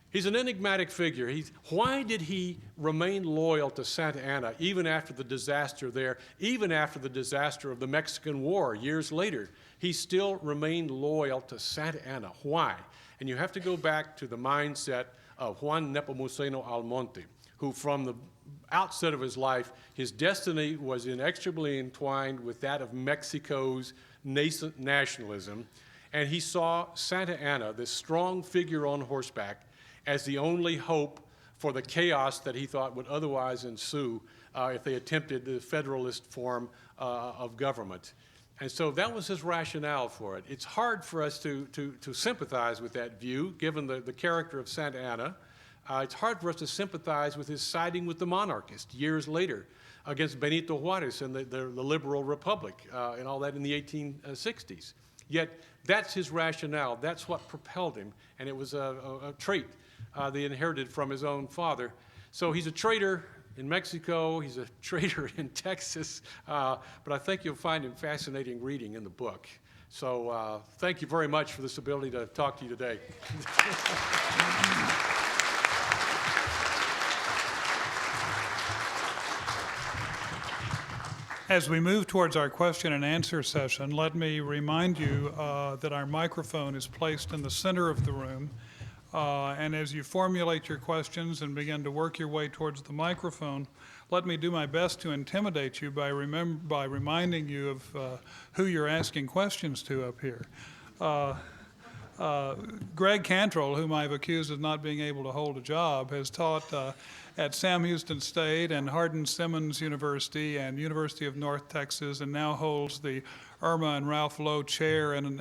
He's an enigmatic figure. Why did he remain loyal to Santa Anna even after the disaster there, even after the disaster of the Mexican War years later? He still remained loyal to Santa Anna. Why? And you have to go back to the mindset of Juan Nepomuceno Almonte, who from the outset of his life, his destiny was inextricably entwined with that of Mexico's nascent nationalism. And he saw Santa Anna, this strong figure on horseback, as the only hope for the chaos that he thought would otherwise ensue if they attempted the federalist form of government. And so that was his rationale for it. It's hard for us to sympathize with that view, given the character of Santa Anna. It's hard for us to sympathize with his siding with the monarchist years later against Benito Juarez and the liberal republic and all that in the 1860s. Yet that's his rationale. That's what propelled him, and it was a trait that he inherited from his own father. So he's a traitor in Mexico, he's a traitor in Texas, but I think you'll find him fascinating reading in the book. So thank you very much for this ability to talk to you today. As we move towards our question and answer session, let me remind you that our microphone is placed in the center of the room. And as you formulate your questions and begin to work your way towards the microphone, let me do my best to intimidate you by reminding you of who you're asking questions to up here. Greg Cantrell, whom I've accused of not being able to hold a job, has taught at Sam Houston State and Hardin-Simmons University and University of North Texas, and now holds the Irma and Ralph Lowe Chair in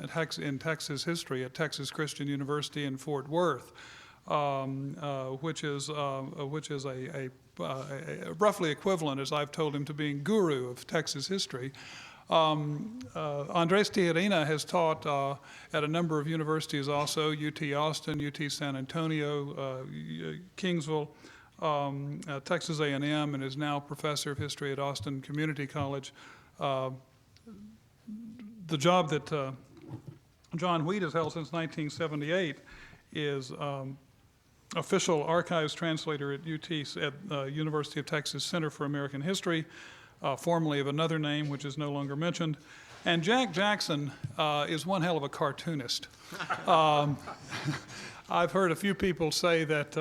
Texas History at Texas Christian University in Fort Worth, which is a roughly equivalent, as I've told him, to being guru of Texas history. Andres Tijerina has taught at a number of universities also, UT Austin, UT San Antonio, Kingsville, Texas A&M, and is now professor of history at Austin Community College. The job that John Wheat has held since 1978 is official archives translator at University of Texas Center for American History, formerly of another name, which is no longer mentioned. And Jack Jackson is one hell of a cartoonist. I've heard a few people say that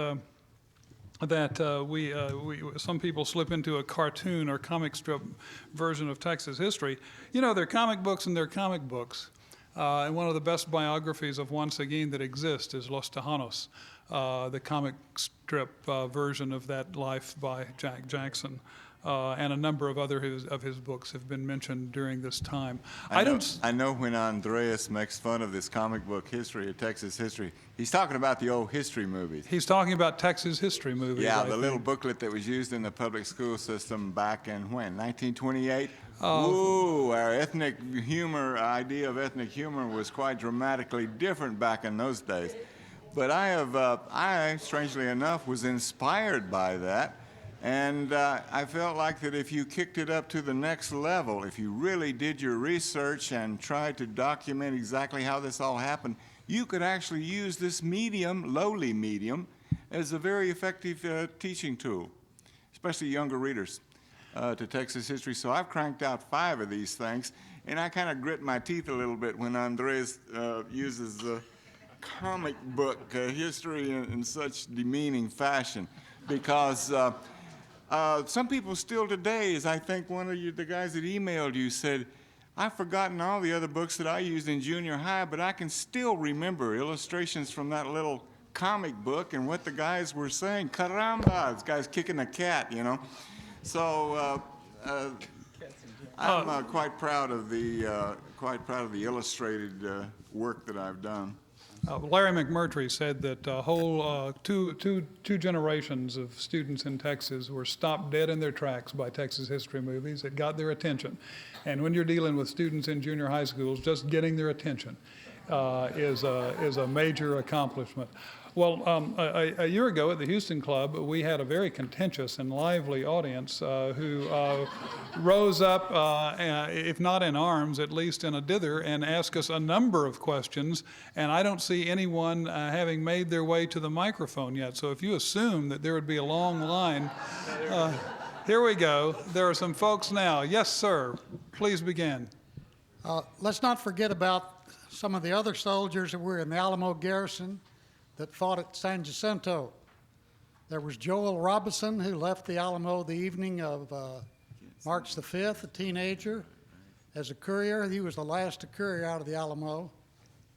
some people slip into a cartoon or comic strip version of Texas history. You know, they're comic books and they're comic books. And one of the best biographies of Juan Seguin that exists is Los Tejanos, the comic strip version of that life by Jack Jackson. And a number of other of his books have been mentioned during this time. I know when Andreas makes fun of this comic book history of Texas history, he's talking about the old history movies. He's talking about Texas history movies. Yeah, the little booklet that was used in the public school system back in when, 1928? Ooh, our ethnic humor, idea of ethnic humor was quite dramatically different back in those days. But I, strangely enough, was inspired by that. And I felt like that if you kicked it up to the next level, if you really did your research and tried to document exactly how this all happened, you could actually use this medium, lowly medium, as a very effective teaching tool, especially younger readers to Texas history. So I've cranked out 5 of these things, and I kind of grit my teeth a little bit when Andres uses comic book history in such demeaning fashion, because some people still today, as I think one of the guys that emailed you said, I've forgotten all the other books that I used in junior high, but I can still remember illustrations from that little comic book and what the guys were saying. Caramba, this guy's kicking a cat, you know. So I'm quite proud of the illustrated work that I've done. Larry McMurtry said that a whole two generations of students in Texas were stopped dead in their tracks by Texas history movies. It got their attention. And when you're dealing with students in junior high schools, just getting their attention is a major accomplishment. Well, a year ago at the Houston Club, we had a very contentious and lively audience who rose up, if not in arms, at least in a dither, and asked us a number of questions. And I don't see anyone having made their way to the microphone yet. So if you assume that there would be a long line, here we go. There are some folks now. Yes, sir. Please begin. Let's not forget about some of the other soldiers that were in the Alamo Garrison that fought at San Jacinto. There was Joel Robinson, who left the Alamo the evening of March the 5th, a teenager, as a courier. He was the last courier out of the Alamo.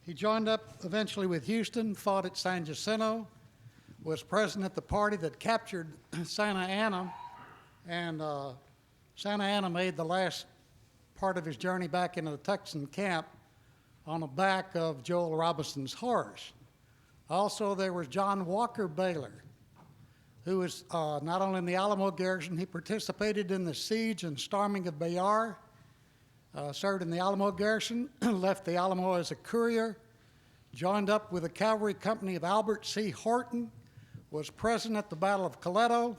He joined up eventually with Houston, fought at San Jacinto, was present at the party that captured Santa Ana, and Santa Ana made the last part of his journey back into the Texan camp on the back of Joel Robinson's horse. Also, there was John Walker Baylor, who was not only in the Alamo Garrison, he participated in the siege and storming of Bayard, served in the Alamo Garrison, left the Alamo as a courier, joined up with a cavalry company of Albert C. Horton, was present at the Battle of Coleto,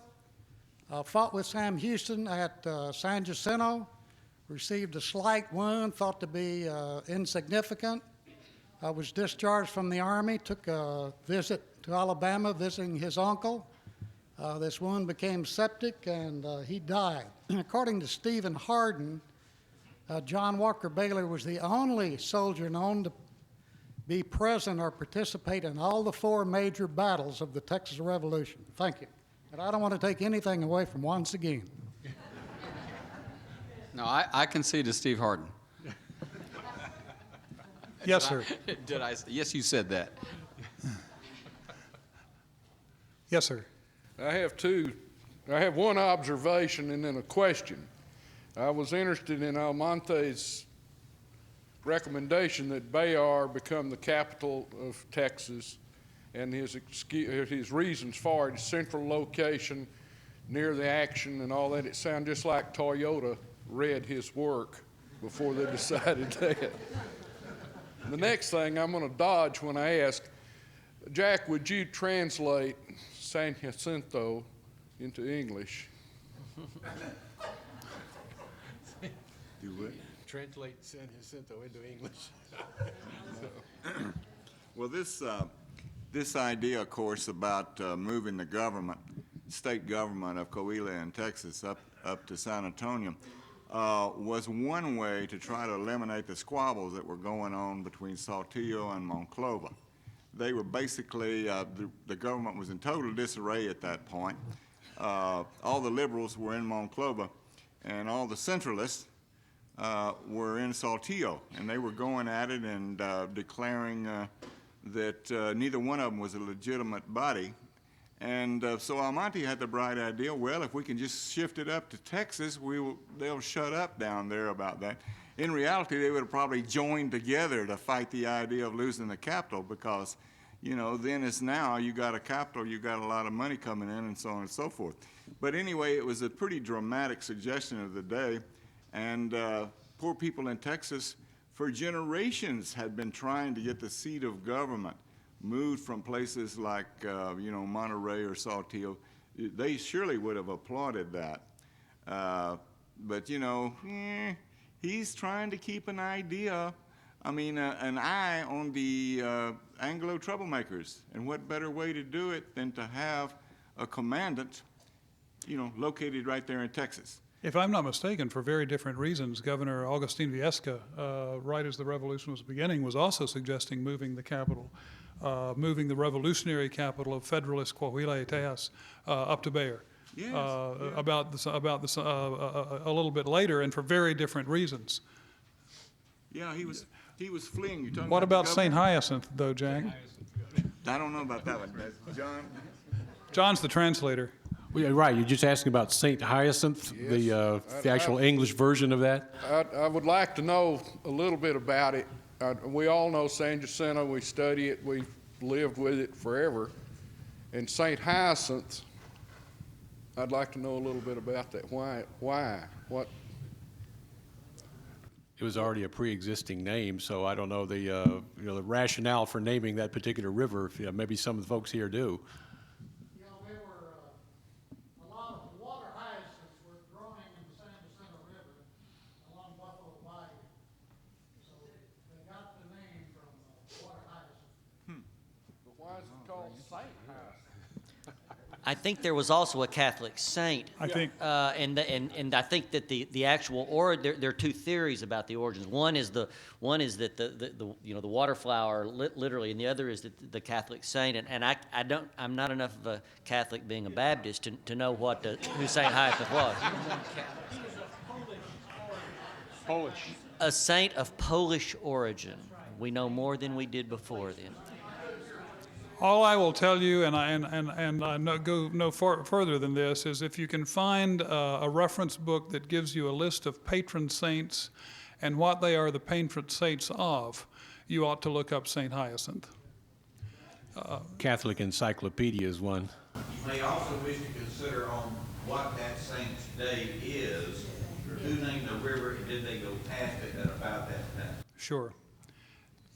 fought with Sam Houston at San Jacinto, received a slight wound thought to be insignificant, was discharged from the Army, took a visit to Alabama visiting his uncle, This wound became septic, and he died. According to Stephen Hardin, John Walker Bailey was the only soldier known to be present or participate in all the 4 major battles of the Texas Revolution. Thank you. And I don't want to take anything away from Juan Seguin. No, I concede to Steve Harden. Yes, sir. Did I? Yes, you said that. Yes, sir. I have one observation and then a question. I was interested in Almonte's recommendation that Bayard become the capital of Texas, and his reasons for it, central location, near the action and all that. It sounded just like Toyota read his work before they decided that. The next thing I'm going to dodge when I ask, Jack, would you translate San Jacinto into English? Do what? Translate San Jacinto into English. Well, this idea, of course, about moving the government, state government of Coahuila in Texas up to San Antonio, was one way to try to eliminate the squabbles that were going on between Saltillo and Monclova. They were basically, the government was in total disarray at that point. All the liberals were in Monclova, and all the centralists were in Saltillo, and they were going at it and declaring that neither one of them was a legitimate body. And so Almonte had the bright idea, well, if we can just shift it up to Texas, they'll shut up down there about that. In reality, they would have probably joined together to fight the idea of losing the capital because, you know, then as now, you got a capital, you got a lot of money coming in and so on and so forth. But anyway, it was a pretty dramatic suggestion of the day, and poor people in Texas for generations had been trying to get the seat of government moved from places like, you know, Monterey or Saltillo. They surely would have applauded that. But, you know, he's trying to keep an idea, an eye on the Anglo troublemakers. And what better way to do it than to have a commandant, you know, located right there in Texas. If I'm not mistaken, for very different reasons, Governor Augustin Viesca, right as the revolution was beginning, was also suggesting moving the capital, moving the revolutionary capital of Federalist Coahuila Tejas up to Bayer. Yes, About this, a little bit later, and for very different reasons. Yeah, he was fleeing. You're talking What about the St. governor? Hyacinth, though, Jack? I don't know about that one. John? John's the translator. Well, yeah, right, you're just asking about St. Hyacinth, the actual English version of that? I would like to know a little bit about it. We all know San Jacinto, we study it, we've lived with it forever. And St. Hyacinth, I'd like to know a little bit about that. Why? What? It was already a pre-existing name, so I don't know the rationale for naming that particular river. Maybe some of the folks here do. You know, they were, a lot of water hyacinths were growing in the San Jacinto River along Buffalo Bayou. So they got the name from water hyacinth. But why is it called St. Hyacinth? I think there was also a Catholic saint. I think And I think that the actual there are two theories about the origins. One is that the water flower literally, and the other is that the Catholic saint. And I'm not enough of a Catholic being a Baptist to know who Saint Hyacinth was. Polish. A saint of Polish origin. We know more than we did before then. all I will tell you, and I go no further than this, is if you can find a reference book that gives you a list of patron saints and what they are the patron saints of, you ought to look up St. Hyacinth. Catholic Encyclopedia is one. You may also wish to consider on what that saint's day is. Who named the river, and did they go past it at about that time? Sure.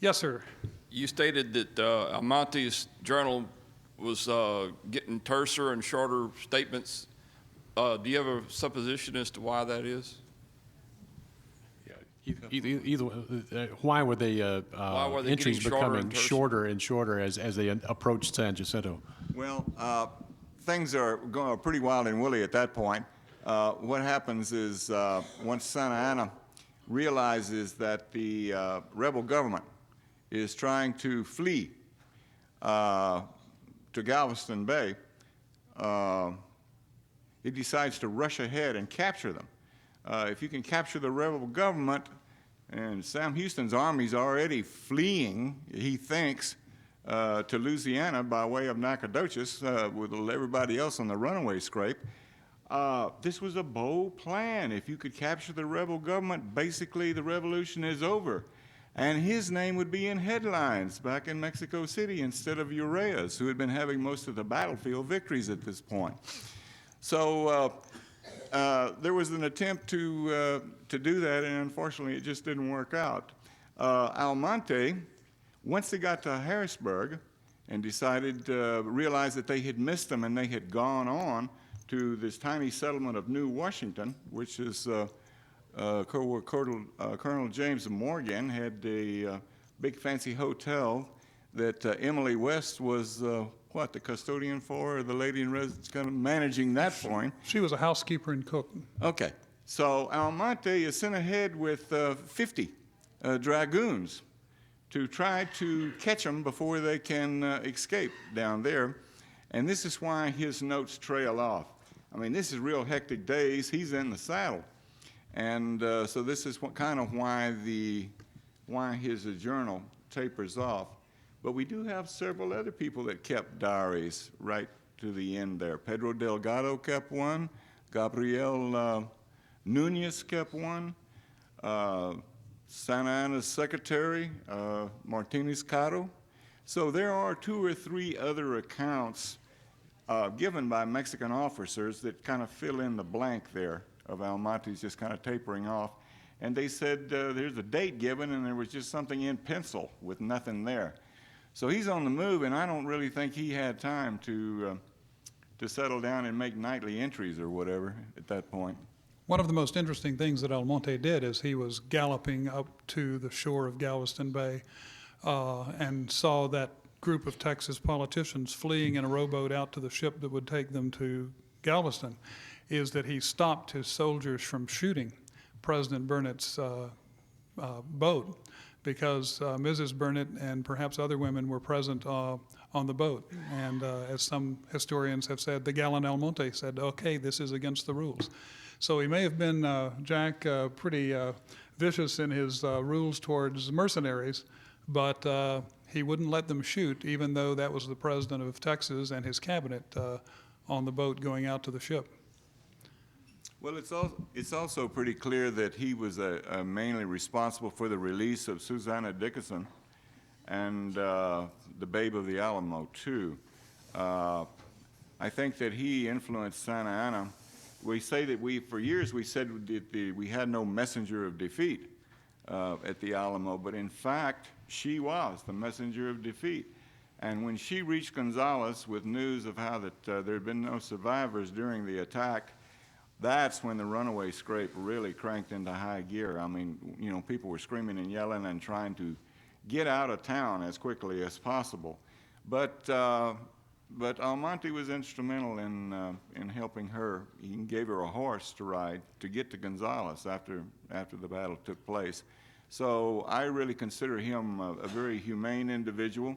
Yes, sir. You stated that Almonte's journal was getting terser and shorter statements. Do you have a supposition as to why that is? Why were the were they entries getting shorter becoming and terser? shorter and shorter as they approached San Jacinto? Well, things are going pretty wild and woolly at that point. What happens is once Santa Anna realizes that the rebel government is trying to flee to Galveston Bay, it decides to rush ahead and capture them. If you can capture the rebel government, and Sam Houston's army's already fleeing, he thinks, to Louisiana by way of Nacogdoches with everybody else on the runaway scrape. This was a bold plan. If you could capture the rebel government, basically the revolution is over. And his name would be in headlines back in Mexico City instead of Urrea's, who had been having most of the battlefield victories at this point. So there was an attempt to do that, and unfortunately it just didn't work out. Almonte, once they got to Harrisburg and realized that they had missed them and they had gone on to this tiny settlement of New Washington, which is Colonel James Morgan had a big fancy hotel that Emily West was the custodian for, or the lady in residence kind of managing that for him. She was a housekeeper and cook. Okay, so Almonte is sent ahead with 50 dragoons to try to catch them before they can escape down there. And this is why his notes trail off. I mean, this is real hectic days. He's in the saddle. And so this is kind of why his journal tapers off. But we do have several other people that kept diaries right to the end there. Pedro Delgado kept one. Gabriel Nunez kept one. Santa Anna's secretary, Martinez Caro. So there are 2 or 3 other accounts given by Mexican officers that kind of fill in the blank there of Almonte's just kind of tapering off. And they said there's a date given and there was just something in pencil with nothing there. So he's on the move, and I don't really think he had time to settle down and make nightly entries or whatever at that point. One of the most interesting things that Almonte did is he was galloping up to the shore of Galveston Bay and saw that group of Texas politicians fleeing in a rowboat out to the ship that would take them to Galveston, is that he stopped his soldiers from shooting President Burnett's boat, because Mrs. Burnett and perhaps other women were present on the boat. And as some historians have said, the gallant Almonte said, okay, this is against the rules. So he may have been, Jack, pretty vicious in his rules towards mercenaries, but he wouldn't let them shoot, even though that was the president of Texas and his cabinet on the boat going out to the ship. Well, it's also pretty clear that he was mainly responsible for the release of Susanna Dickinson and the Babe of the Alamo, too. I think that he influenced Santa Anna. We say that for years we said that we had no messenger of defeat at the Alamo, but in fact, she was the messenger of defeat. And when she reached Gonzales with news of how that there had been no survivors during the attack, that's when the runaway scrape really cranked into high gear. I mean, you know, people were screaming and yelling and trying to get out of town as quickly as possible. But Almonte was instrumental in helping her. He gave her a horse to ride to get to Gonzales after the battle took place. So I really consider him a very humane individual.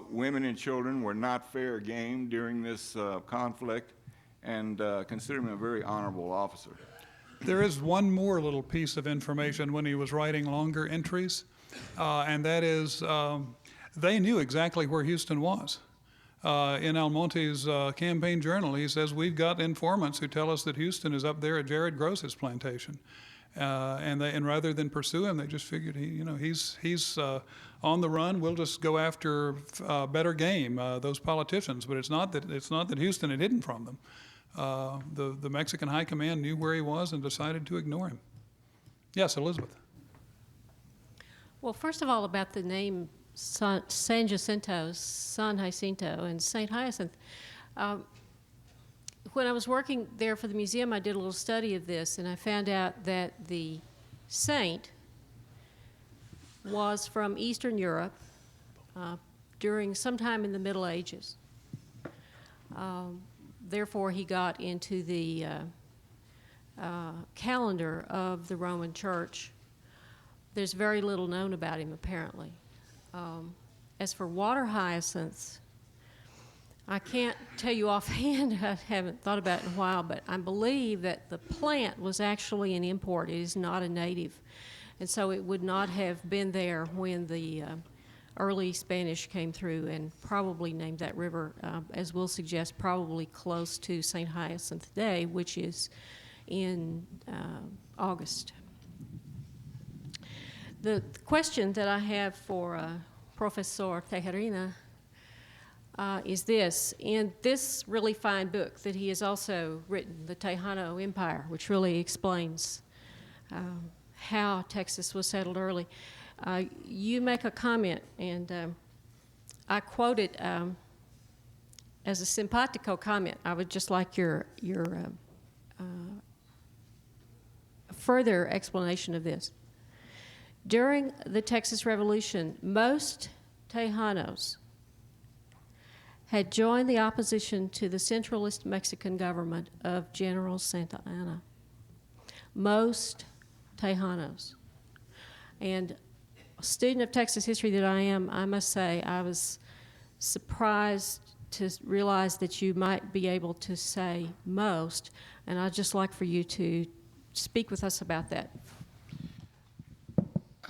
Women and children were not fair game during this conflict, and consider him a very honorable officer. There is one more little piece of information when he was writing longer entries, and that is they knew exactly where Houston was. In Almonte's campaign journal, he says, we've got informants who tell us that Houston is up there at Jared Gross's plantation. And rather than pursue him, they just figured he's on the run. We'll just go after better game, those politicians. But it's not that Houston had hidden from them. The Mexican high command knew where he was and decided to ignore him. Yes, Elizabeth. Well, first of all, about the name San Jacinto, San Jacinto, and Saint Hyacinth. When I was working there for the museum, I did a little study of this, and I found out that the saint was from Eastern Europe during sometime in the Middle Ages. Therefore, he got into the calendar of the Roman Church. There's very little known about him, apparently. As for water hyacinths, I can't tell you offhand, I haven't thought about it in a while, but I believe that the plant was actually an import. It is not a native. And so it would not have been there when the early Spanish came through and probably named that river, as we'll suggest, probably close to St. Hyacinth Day, which is in August. The question that I have for Professor Tejerina is this. In this really fine book that he has also written, The Tejano Empire, which really explains how Texas was settled early, you make a comment, and I quote it as a simpatico comment. I would just like your further explanation of this. During the Texas Revolution, most Tejanos had joined the opposition to the centralist Mexican government of General Santa Anna. Most Tejanos. And a student of Texas history that I am, I must say, I was surprised to realize that you might be able to say most, and I'd just like for you to speak with us about that.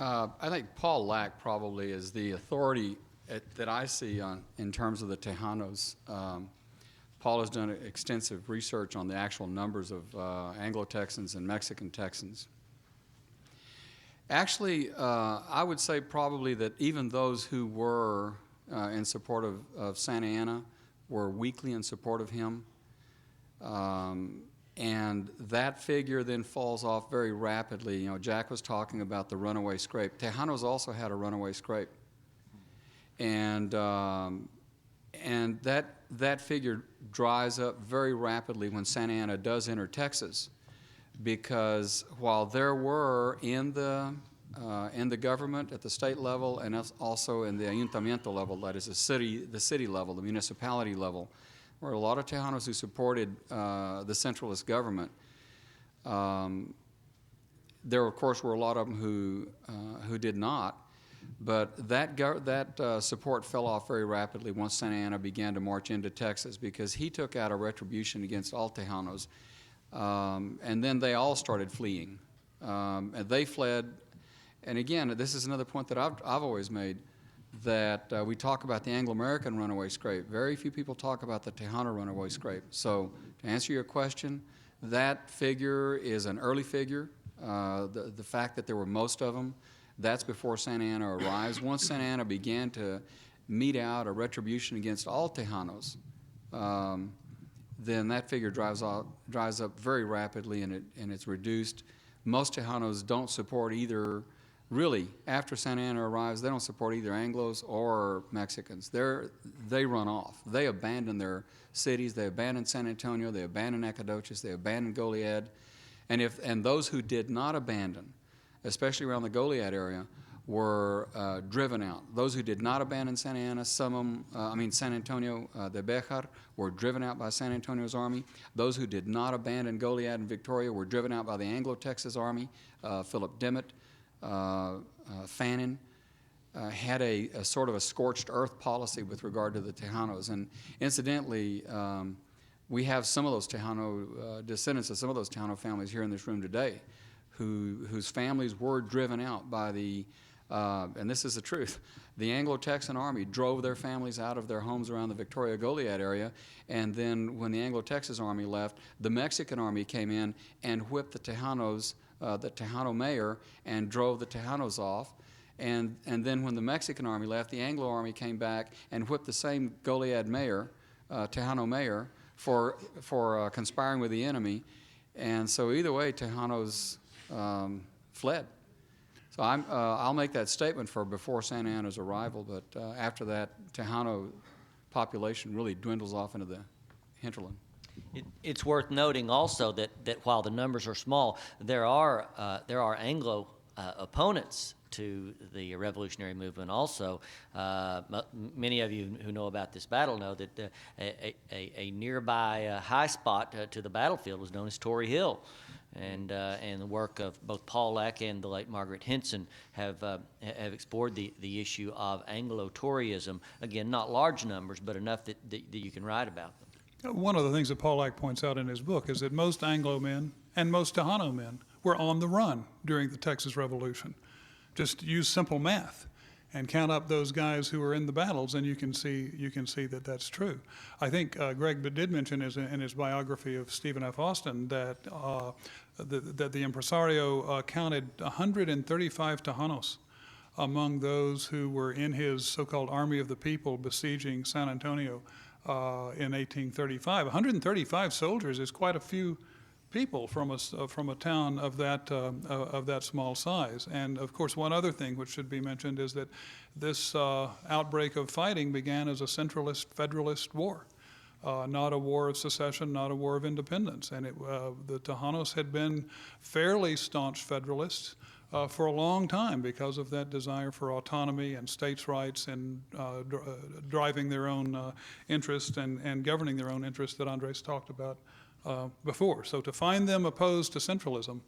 I think Paul Lack probably is the authority that I see in terms of the Tejanos. Paul has done extensive research on the actual numbers of Anglo-Texans and Mexican Texans. Actually, I would say probably that even those who were in support of Santa Anna were weakly in support of him. And that figure then falls off very rapidly. You know, Jack was talking about the runaway scrape. Tejanos also had a runaway scrape. And that figure dries up very rapidly when Santa Anna does enter Texas, because while there were in the government at the state level and also in the ayuntamiento level, that is the city level, the municipality level, were a lot of Tejanos who supported the centralist government. There, of course, were a lot of them who did not. But that support fell off very rapidly once Santa Anna began to march into Texas, because he took out a retribution against all Tejanos. And then they all started fleeing. And they fled. And again, this is another point that I've always made, that we talk about the Anglo-American runaway scrape. Very few people talk about the Tejano runaway scrape. So to answer your question, that figure is an early figure. The fact that there were most of them, that's before Santa Anna arrives. Once Santa Anna began to mete out a retribution against all Tejanos, then that figure dries up very rapidly, and it's reduced. Most Tejanos don't support either. Really, after Santa Anna arrives, they don't support either Anglos or Mexicans. They run off. They abandon their cities. They abandon San Antonio. They abandon Nacogdoches. They abandon Goliad. And those who did not abandon, especially around the Goliad area, were driven out. Those who did not abandon Santa Anna, San Antonio de Béjar, were driven out by San Antonio's army. Those who did not abandon Goliad and Victoria were driven out by the Anglo-Texas army. Philip Dimmitt, Fannin had a sort of a scorched earth policy with regard to the Tejanos. And incidentally, we have some of those Tejano descendants of some of those Tejano families here in this room today, whose families were driven out by the, and this is the truth, the Anglo-Texan army drove their families out of their homes around the Victoria-Goliad area, and then when the Anglo-Texas army left, the Mexican army came in and whipped the Tejanos, the Tejano mayor, and drove the Tejanos off. And then when the Mexican army left, the Anglo army came back and whipped the same Goliad mayor, Tejano mayor, for conspiring with the enemy. And so either way, Tejanos fled. So I'll make that statement for before Santa Anna's arrival, but after that, Tejano population really dwindles off into the hinterland. It's worth noting also that while the numbers are small, there are Anglo opponents to the revolutionary movement also. Many of you who know about this battle know that a nearby high spot to the battlefield was known as Tory Hill. And the work of both Paul Eck and the late Margaret Henson have explored the issue of Anglo-Toryism. Again, not large numbers, but enough that you can write about them. One of the things that Paul Eck points out in his book is that most Anglo men and most Tejano men were on the run during the Texas Revolution. Just use simple math and count up those guys who were in the battles, and you can see that that's true. I think Greg did mention in his biography of Stephen F. Austin that the impresario counted 135 Tejanos among those who were in his so-called Army of the People besieging San Antonio in 1835. 135 soldiers is quite a few people from a town of that small size. And of course, one other thing which should be mentioned is that this outbreak of fighting began as a centralist federalist war, not a war of secession, not a war of independence. And the Tejanos had been fairly staunch federalists for a long time because of that desire for autonomy and states' rights and driving their own interest and governing their own interest that Andres talked about before. So to find them opposed to centralism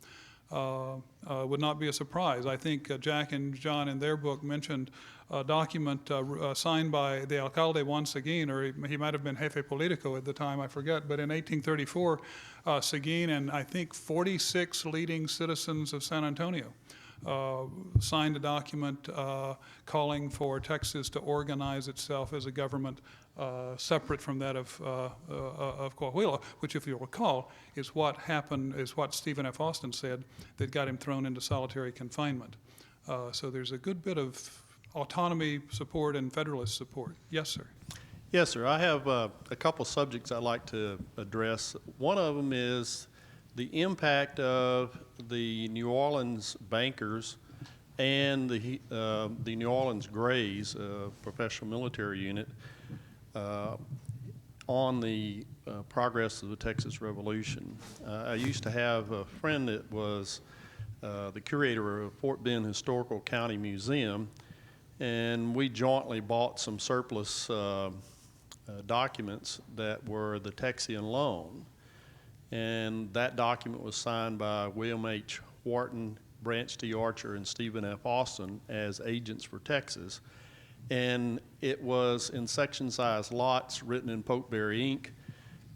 would not be a surprise. I think Jack and John in their book mentioned a document signed by the alcalde Juan Seguin, or he might have been jefe politico at the time, I forget, but in 1834, Seguin and I think 46 leading citizens of San Antonio signed a document calling for Texas to organize itself as a government separate from that of Coahuila, which, if you'll recall, is what Stephen F. Austin said that got him thrown into solitary confinement. So there's a good bit of autonomy support and federalist support. Yes, sir. Yes, sir. I have a couple subjects I'd like to address. One of them is the impact of the New Orleans bankers and the New Orleans Grays, professional military unit, on the progress of the Texas Revolution. I used to have a friend that was the curator of Fort Bend Historical County Museum, and we jointly bought some surplus documents that were the Texian loan. And that document was signed by William H. Wharton, Branch T. Archer, and Stephen F. Austin as agents for Texas. And it was in section-size lots written in Pokeberry ink.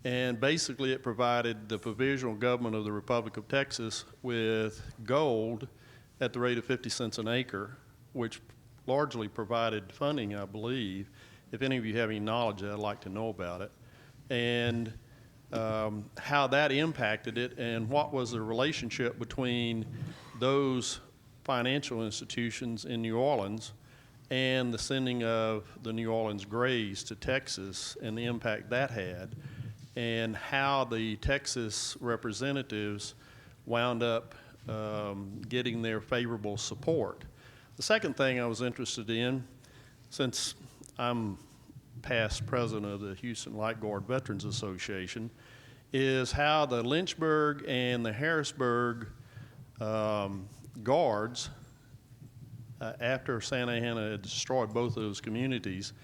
And basically it provided the provisional government of the Republic of Texas with gold at the rate of 50 cents an acre, which largely provided funding, I believe. If any of you have any knowledge of that, I'd like to know about it. And how that impacted it and what was the relationship between those financial institutions in New Orleans and the sending of the New Orleans Grays to Texas and the impact that had, and how the Texas representatives wound up getting their favorable support. The second thing I was interested in, since I'm past president of the Houston Light Guard Veterans Association, is how the Lynchburg and the Harrisburg guards, after Santa Anna had destroyed both of those communities,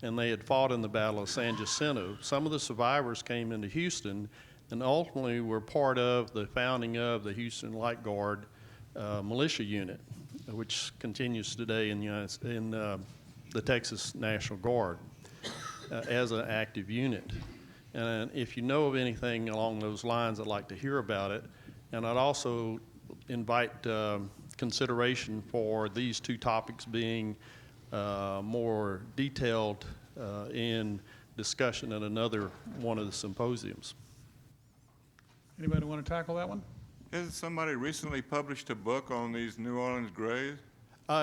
and they had fought in the Battle of San Jacinto, some of the survivors came into Houston and ultimately were part of the founding of the Houston Light Guard militia unit, which continues today in the Texas National Guard as an active unit. And if you know of anything along those lines, I'd like to hear about it. And I'd also invite consideration for these two topics being more detailed in discussion at another one of the symposiums. Anybody want to tackle that one? Hasn't somebody recently published a book on these New Orleans Grays?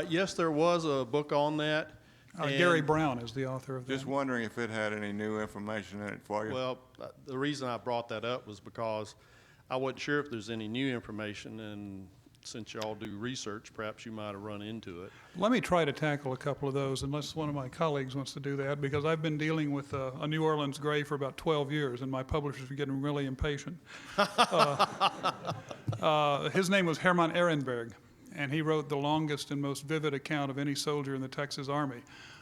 Yes, there was a book on that. Gary Brown is the author of that. Just wondering if it had any new information in it for you. Well, the reason I brought that up was because I wasn't sure if there's any new information, and since y'all do research, perhaps you might have run into it. Let me try to tackle a couple of those, unless one of my colleagues wants to do that, because I've been dealing with a New Orleans Gray for about 12 years, and my publishers are getting really impatient. His name was Hermann Ehrenberg, and he wrote the longest and most vivid account of any soldier in the Texas Army.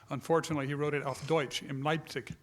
Unfortunately, he wrote it auf Deutsch, in Leipzig,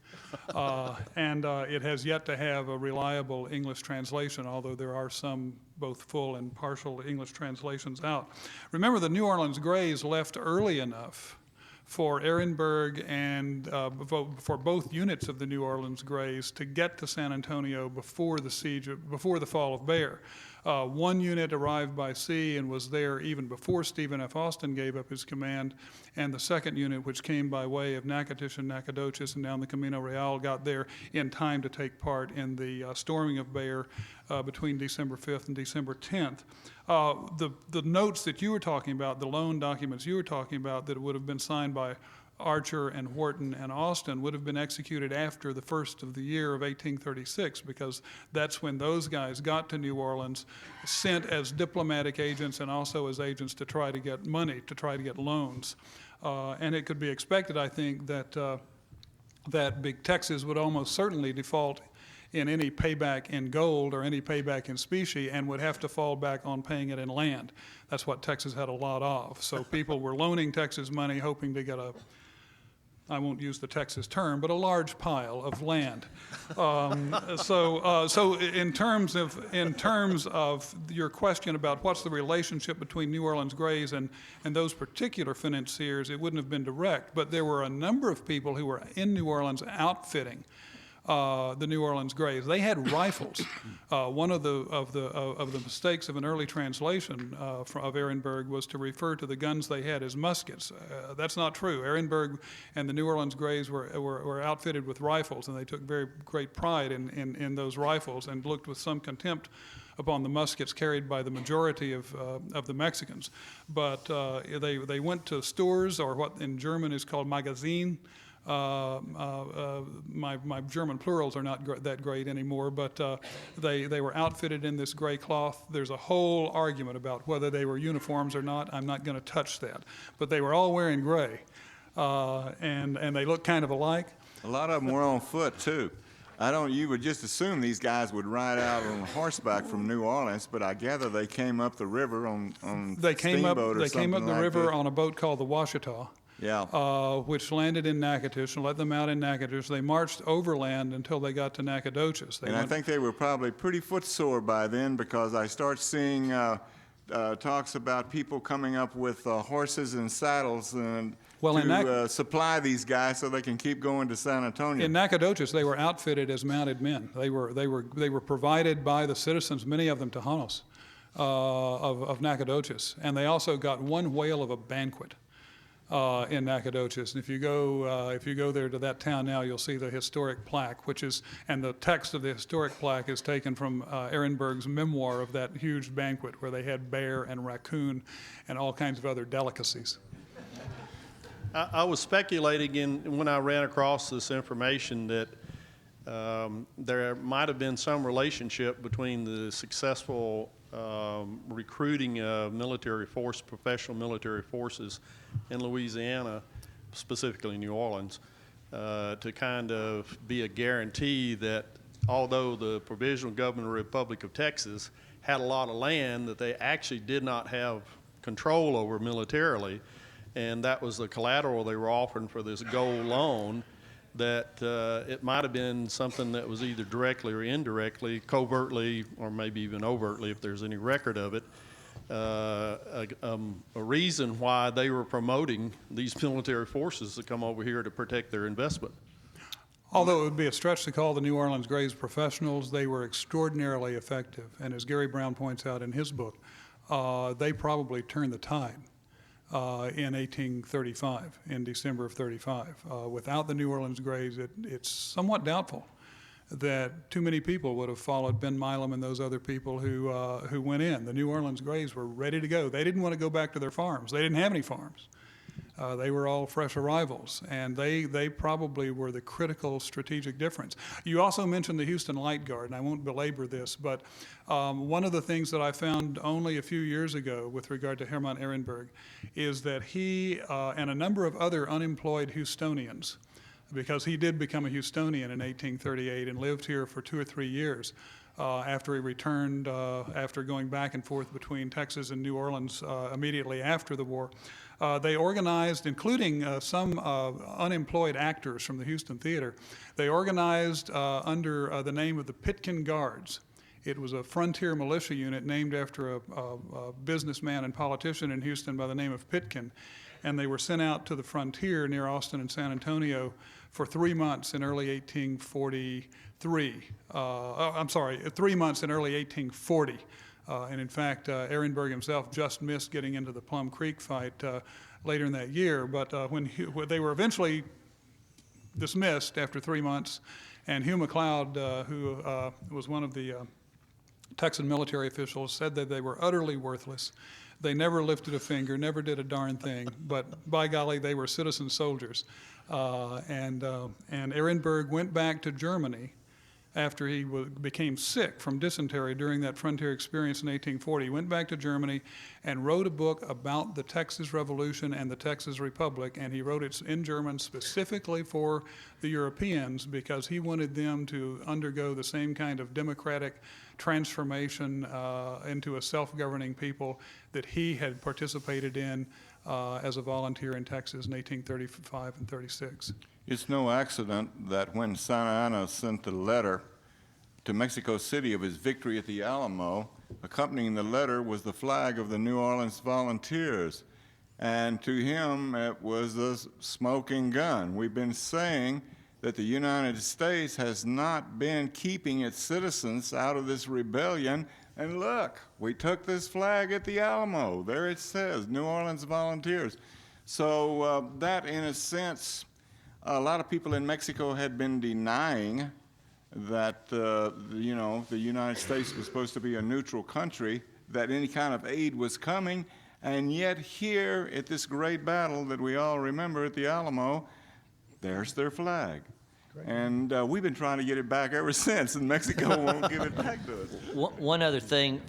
and it has yet to have a reliable English translation, although there are some both full and partial English translations out. Remember, the New Orleans Greys left early enough for Ehrenberg and for both units of the New Orleans Greys to get to San Antonio before the fall of Bexar. One unit arrived by sea and was there even before Stephen F. Austin gave up his command, and the second unit, which came by way of Natchitoches and Nacogdoches and down the Camino Real, got there in time to take part in the storming of Bexar between December 5th and December 10th. The notes that you were talking about, the loan documents you were talking about that would have been signed by Archer and Wharton and Austin would have been executed after the first of the year of 1836, because that's when those guys got to New Orleans, sent as diplomatic agents and also as agents to try to get money, to try to get loans. And it could be expected, I think, that Big Texas would almost certainly default in any payback in gold or any payback in specie and would have to fall back on paying it in land. That's what Texas had a lot of. So people were loaning Texas money hoping to get I won't use the Texas term, but a large pile of land. So in terms of your question about what's the relationship between New Orleans Greys and those particular financiers, it wouldn't have been direct, but there were a number of people who were in New Orleans outfitting the New Orleans Greys. They had rifles. One of the mistakes of an early translation of Ehrenberg was to refer to the guns they had as muskets. That's not true. Ehrenberg and the New Orleans Greys were outfitted with rifles, and they took very great pride in those rifles and looked with some contempt upon the muskets carried by the majority of the Mexicans. But they went to stores, or what in German is called Magazin. My German plurals are not that great anymore, but they were outfitted in this gray cloth. There's a whole argument about whether they were uniforms or not. I'm not going to touch that. But they were all wearing gray, and they looked kind of alike. A lot of them were on foot, too. You would just assume these guys would ride out on horseback from New Orleans, but I gather they came up the river on steamboat or something. They came up the like river that. on a boat called the Washita. Yeah. Which landed in Natchitoches and let them out in Natchitoches. They marched overland until they got to Nacogdoches. I think they were probably pretty footsore by then, because I start seeing talks about people coming up with horses and saddles to supply these guys so they can keep going to San Antonio. In Nacogdoches, they were outfitted as mounted men. They were provided by the citizens, many of them Tejanos, of Nacogdoches, and they also got one whale of a banquet. In Nacogdoches. And if you go there to that town now, you'll see the historic plaque, and the text of the historic plaque is taken from Ehrenberg's memoir of that huge banquet where they had bear and raccoon and all kinds of other delicacies. I was speculating when I ran across this information that there might have been some relationship between the successful recruiting of professional military forces in Louisiana, specifically New Orleans, to kind of be a guarantee that although the Provisional Government of the Republic of Texas had a lot of land that they actually did not have control over militarily, and that was the collateral they were offering for this gold loan, that it might have been something that was either directly or indirectly, covertly, or maybe even overtly, if there's any record of it, a reason why they were promoting these military forces to come over here to protect their investment. Although it would be a stretch to call the New Orleans Greys professionals, they were extraordinarily effective. And as Gary Brown points out in his book, they probably turned the tide. In 1835, in December of 35. Without the New Orleans Greys, it's somewhat doubtful that too many people would have followed Ben Milam and those other people who went in. The New Orleans Greys were ready to go. They didn't want to go back to their farms. They didn't have any farms. They were all fresh arrivals, and they probably were the critical strategic difference. You also mentioned the Houston Light Guard, and I won't belabor this, but one of the things that I found only a few years ago with regard to Hermann Ehrenberg is that he and a number of other unemployed Houstonians, because he did become a Houstonian in 1838 and lived here for 2 or 3 years, after he returned, after going back and forth between Texas and New Orleans immediately after the war. They organized, including some unemployed actors from the Houston Theater, they organized under the name of the Pitkin Guards. It was a frontier militia unit named after a businessman and politician in Houston by the name of Pitkin. And they were sent out to the frontier near Austin and San Antonio for 3 months in early 1843. 3 months in early 1840. And in fact, Ehrenberg himself just missed getting into the Plum Creek fight later in that year. But when they were eventually dismissed after 3 months, and Hugh McLeod, who was one of the Texan military officials, said that they were utterly worthless. They never lifted a finger, never did a darn thing, but by golly, they were citizen soldiers. And Ehrenberg went back to Germany after he became sick from dysentery during that frontier experience in 1840. He went back to Germany and wrote a book about the Texas Revolution and the Texas Republic, and he wrote it in German specifically for the Europeans because he wanted them to undergo the same kind of democratic transformation into a self-governing people that he had participated in as a volunteer in Texas in 1835 and 36. It's no accident that when Santa Anna sent the letter to Mexico City of his victory at the Alamo, accompanying the letter was the flag of the New Orleans Volunteers. And to him, it was a smoking gun. We've been saying that the United States has not been keeping its citizens out of this rebellion. And look, we took this flag at the Alamo. There it says, New Orleans Volunteers. So that, in a sense, a lot of people in Mexico had been denying that, the United States was supposed to be a neutral country, that any kind of aid was coming, and yet here at this great battle that we all remember at the Alamo, there's their flag. Great. And we've been trying to get it back ever since, and Mexico won't give it back to us. One other thing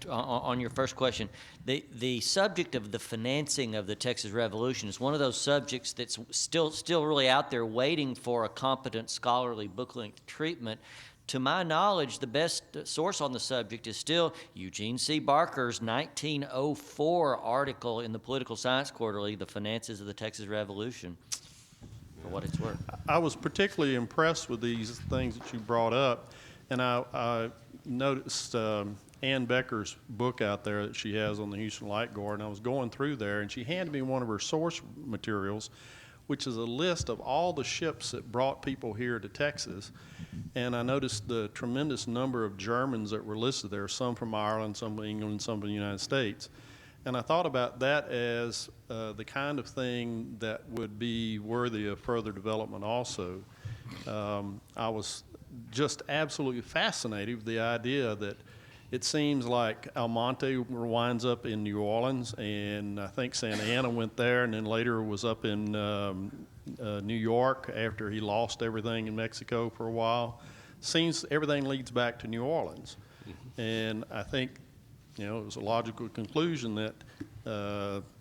on your first question, the subject of the financing of the Texas Revolution is one of those subjects that's still really out there waiting for a competent scholarly book-length treatment. To my knowledge, the best source on the subject is still Eugene C. Barker's 1904 article in the Political Science Quarterly, The Finances of the Texas Revolution, for what it's worth. I was particularly impressed with these things that you brought up, and I noticed Ann Becker's book out there that she has on the Houston Light Guard, and I was going through there, and she handed me one of her source materials, which is a list of all the ships that brought people here to Texas. And I noticed the tremendous number of Germans that were listed there, some from Ireland, some from England, some from the United States. And I thought about that as the kind of thing that would be worthy of further development also. I was just absolutely fascinated with the idea that it seems like Almonte winds up in New Orleans, and I think Santa Anna went there, and then later was up in New York after he lost everything in Mexico for a while. Seems everything leads back to New Orleans. Mm-hmm. And I think, it was a logical conclusion that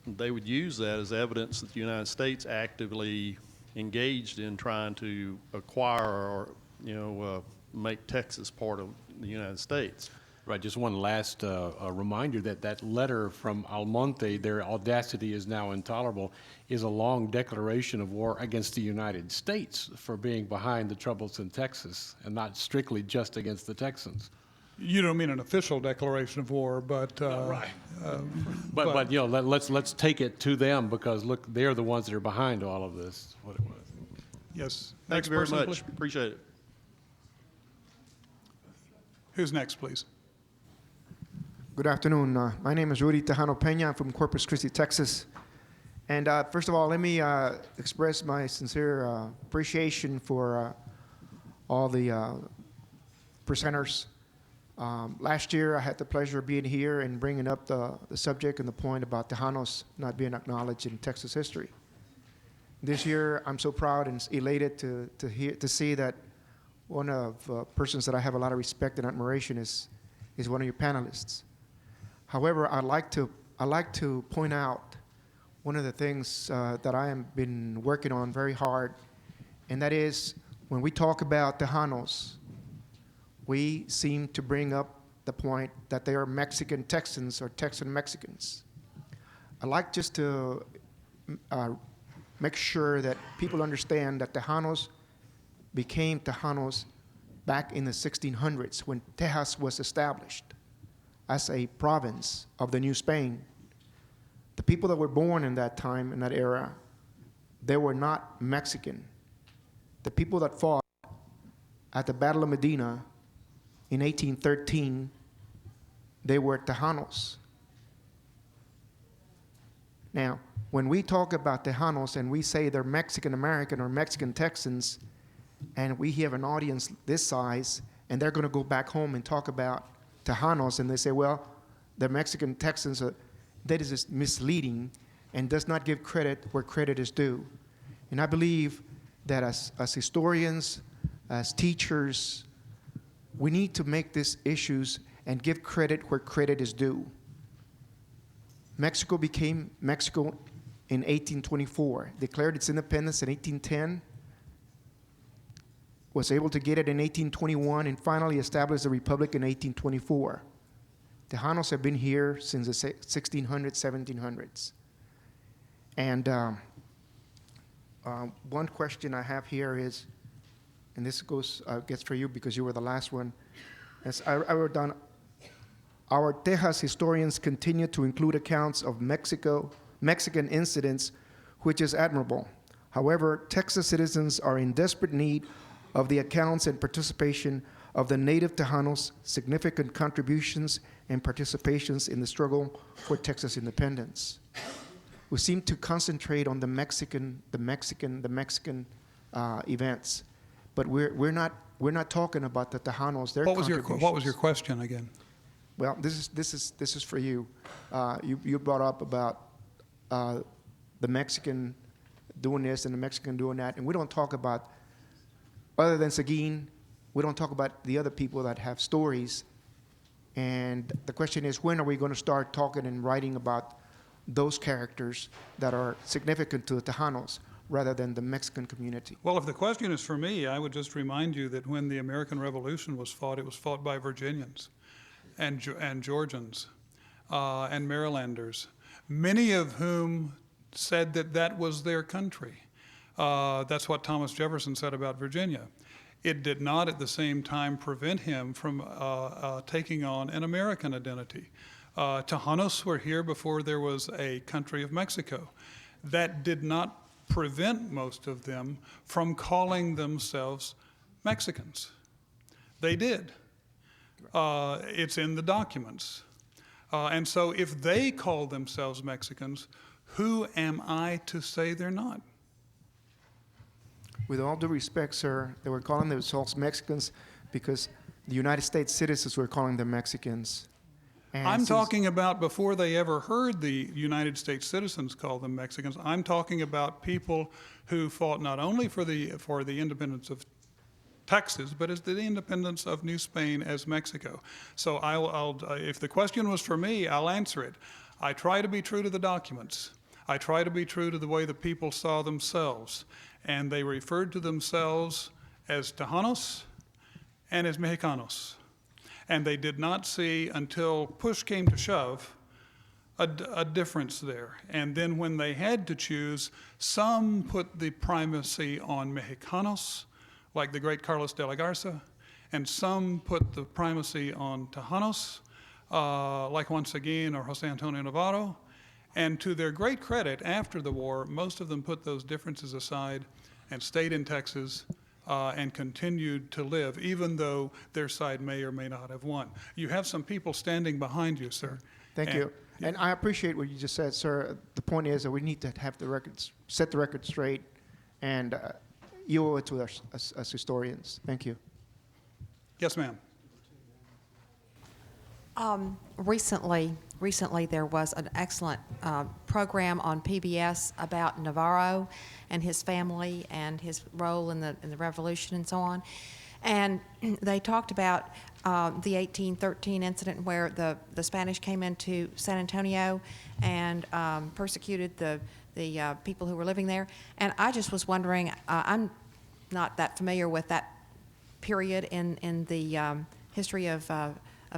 they would use that as evidence that the United States actively engaged in trying to acquire or, make Texas part of the United States. Right, just one last reminder that letter from Almonte, their audacity is now intolerable, is a long declaration of war against the United States for being behind the troubles in Texas and not strictly just against the Texans. You don't mean an official declaration of war, but right. But let's take it to them because look, they're the ones that are behind all of this. What it was. Yes. Thanks very much. Appreciate it. Who's next, please? Good afternoon. My name is Rudy Tejano Peña. I'm from Corpus Christi, Texas. And first of all, let me express my sincere appreciation for all the presenters. Last year, I had the pleasure of being here and bringing up the subject and the point about Tejanos not being acknowledged in Texas history. This year, I'm so proud and elated to see that one of persons that I have a lot of respect and admiration is one of your panelists. However, I'd like to point out one of the things that I have been working on very hard, and that is when we talk about Tejanos, we seem to bring up the point that they are Mexican Texans or Texan Mexicans. I'd like just to make sure that people understand that Tejanos became Tejanos back in the 1600s when Tejas was established as a province of the New Spain. The people that were born in that time, in that era, they were not Mexican. The people that fought at the Battle of Medina in 1813, they were Tejanos. Now, when we talk about Tejanos and we say they're Mexican American or Mexican Texans, and we have an audience this size, and they're going to go back home and talk about Tejanos, and they say, well, the Mexican Texans, that is just misleading and does not give credit where credit is due. And I believe that as historians, as teachers, we need to make these issues and give credit where credit is due. Mexico became Mexico in 1824, declared its independence in 1810, was able to get it in 1821, and finally established the republic in 1824. Tejanos have been here since the 1600s, 1700s. And one question I have here is, and this gets for you because you were the last one. As I wrote down, our Tejas historians continue to include accounts of Mexican incidents, which is admirable. However, Texas citizens are in desperate need of the accounts and participation of the native Tejanos' significant contributions and participations in the struggle for Texas independence. We seem to concentrate on the Mexican events, but we're not talking about the Tejanos. Their What was your contributions. question again? Well, this is for you. You brought up about the Mexican doing this and the Mexican doing that, and we don't talk about, other than Seguin, we don't talk about the other people that have stories. And the question is, when are we going to start talking and writing about those characters that are significant to the Tejanos rather than the Mexican community? Well, if the question is for me, I would just remind you that when the American Revolution was fought, it was fought by Virginians and Georgians and Marylanders, many of whom said that that was their country. That's what Thomas Jefferson said about Virginia. It did not at the same time prevent him from taking on an American identity. Tejanos were here before there was a country of Mexico. That did not prevent most of them from calling themselves Mexicans. They did. It's in the documents. And so if they call themselves Mexicans, who am I to say they're not? With all due respect, sir, they were calling themselves Mexicans because the United States citizens were calling them Mexicans. And I'm talking about before they ever heard the United States citizens call them Mexicans. I'm talking about people who fought not only for the independence of Texas, but as the independence of New Spain as Mexico. So if the question was for me, I'll answer it. I try to be true to the documents. I try to be true to the way the people saw themselves. And they referred to themselves as Tejanos and as Mexicanos. And they did not see, until push came to shove, a difference there. And then when they had to choose, some put the primacy on Mexicanos, like the great Carlos de la Garza, and some put the primacy on Tejanos, like Juan Seguin or Jose Antonio Navarro. And to their great credit, after the war, most of them put those differences aside and stayed in Texas and continued to live, even though their side may or may not have won. You have some people standing behind you, sir. Thank you. And I appreciate what you just said, sir. The point is that we need to have the records, set the record straight, and you owe it to us as historians. Thank you. Yes, ma'am. Recently there was an excellent program on PBS about Navarro and his family and his role in the revolution and so on. And they talked about the 1813 incident where the Spanish came into San Antonio and persecuted the people who were living there. And I just was wondering, I'm not that familiar with that period in the history of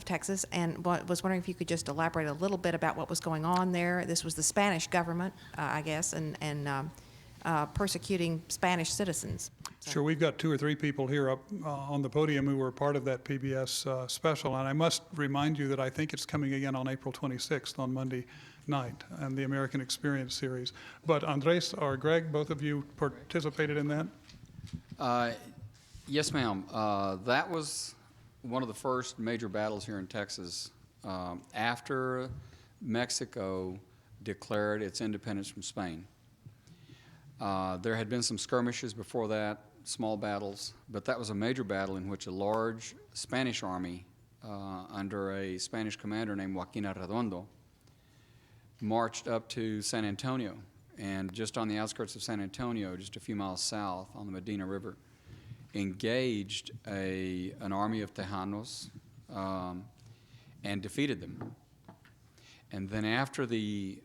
Texas, and was wondering if you could just elaborate a little bit about what was going on there. This was the Spanish government, I guess, and persecuting Spanish citizens. Sure, we've got 2 or 3 people here up on the podium who were part of that PBS special, and I must remind you that I think it's coming again on April 26th on Monday night, and the American Experience series. But Andres or Greg, both of you participated in that? Yes, ma'am. That was one of the first major battles here in Texas after Mexico declared its independence from Spain. There had been some skirmishes before that, small battles, but that was a major battle in which a large Spanish army under a Spanish commander named Joaquin Arredondo marched up to San Antonio, and just on the outskirts of San Antonio, just a few miles south on the Medina River, engaged an army of Tejanos and defeated them. And then after the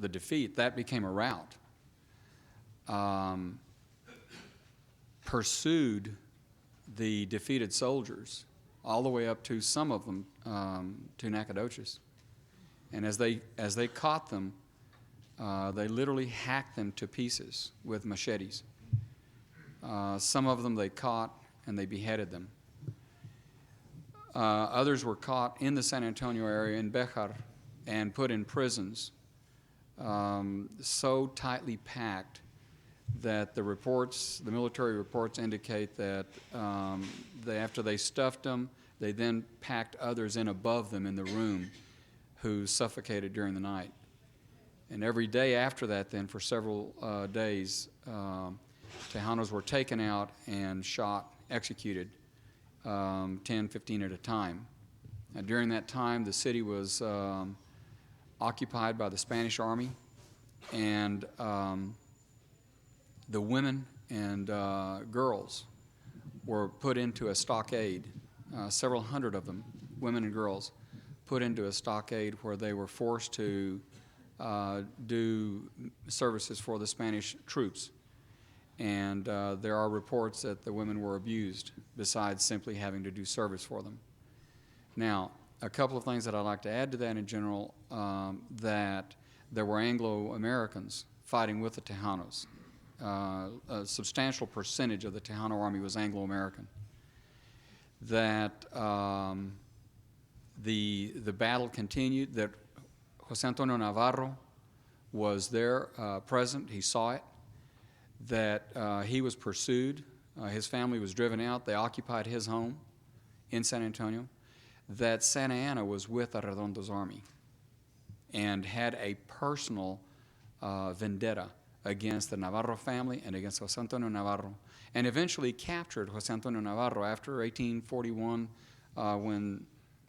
defeat, that became a rout. Pursued the defeated soldiers all the way up to some of them to Nacogdoches. And as they caught them, they literally hacked them to pieces with machetes. Some of them they caught and they beheaded them. Others were caught in the San Antonio area in Béjar and put in prisons so tightly packed that the military reports indicate that after they stuffed them, they then packed others in above them in the room who suffocated during the night. And every day after that then, for several days, Tejanos were taken out and shot, executed, 10, 15 at a time. During that time, the city was occupied by the Spanish army, and the women and girls were put into a stockade, several hundred of them, women and girls, put into a stockade where they were forced to do services for the Spanish troops. And there are reports that the women were abused besides simply having to do service for them. Now, a couple of things that I'd like to add to that in general, that there were Anglo-Americans fighting with the Tejanos. A substantial percentage of the Tejano army was Anglo-American. That the battle continued, that Jose Antonio Navarro was there present, he saw it, that he was pursued, his family was driven out, they occupied his home in San Antonio, that Santa Anna was with Arredondo's army and had a personal vendetta against the Navarro family and against Jose Antonio Navarro, and eventually captured Jose Antonio Navarro after 1841 when,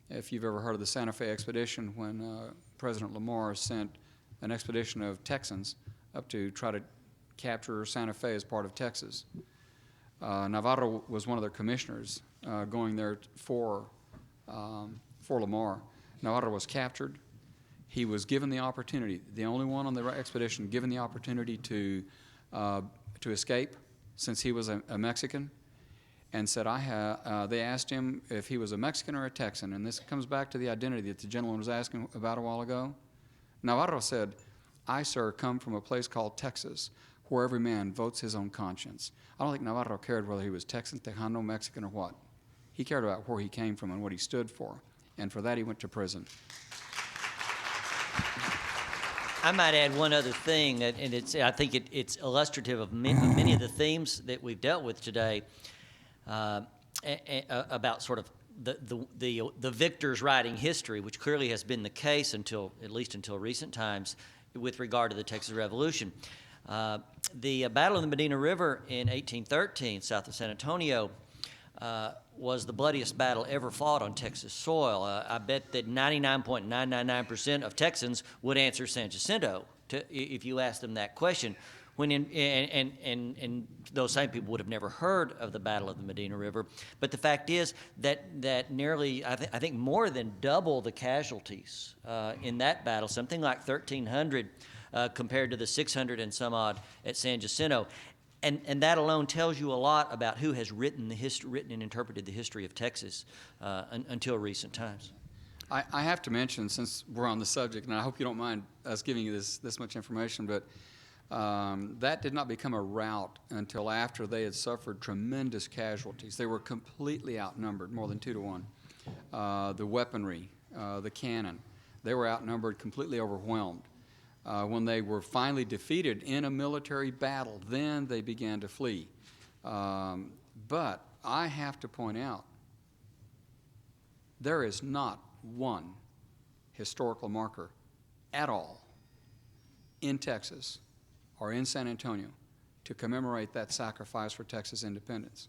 if you've ever heard of the Santa Fe expedition, when President Lamar sent an expedition of Texans up to try to capture Santa Fe as part of Texas. Navarro was one of their commissioners going there for Lamar. Navarro was captured. He was given the opportunity, the only one on the expedition given the opportunity to escape, since he was a Mexican, and said, they asked him if he was a Mexican or a Texan, and this comes back to the identity that the gentleman was asking about a while ago. Navarro said, I, sir, come from a place called Texas, where every man votes his own conscience. I don't think Navarro cared whether he was Texan, Tejano, Mexican, or what. He cared about where he came from and what he stood for, and for that he went to prison. I might add one other thing, and I think it's illustrative of many of the themes that we've dealt with today about sort of the victors writing history, which clearly has been the case at least until recent times with regard to the Texas Revolution. The Battle of the Medina River in 1813, south of San Antonio, was the bloodiest battle ever fought on Texas soil. I bet that 99.999% of Texans would answer San Jacinto if you asked them that question. And those same people would have never heard of the Battle of the Medina River. But the fact is that nearly, I think more than double the casualties in that battle, something like 1,300 compared to the 600 and some odd at San Jacinto. And that alone tells you a lot about who has written and interpreted the history of Texas until recent times. I have to mention, since we're on the subject, and I hope you don't mind us giving you this much information, but that did not become a rout until after they had suffered tremendous casualties. They were completely outnumbered, more than 2 to 1. The weaponry, the cannon, they were outnumbered, completely overwhelmed. When they were finally defeated in a military battle, then they began to flee. But I have to point out, there is not one historical marker at all in Texas or in San Antonio to commemorate that sacrifice for Texas independence.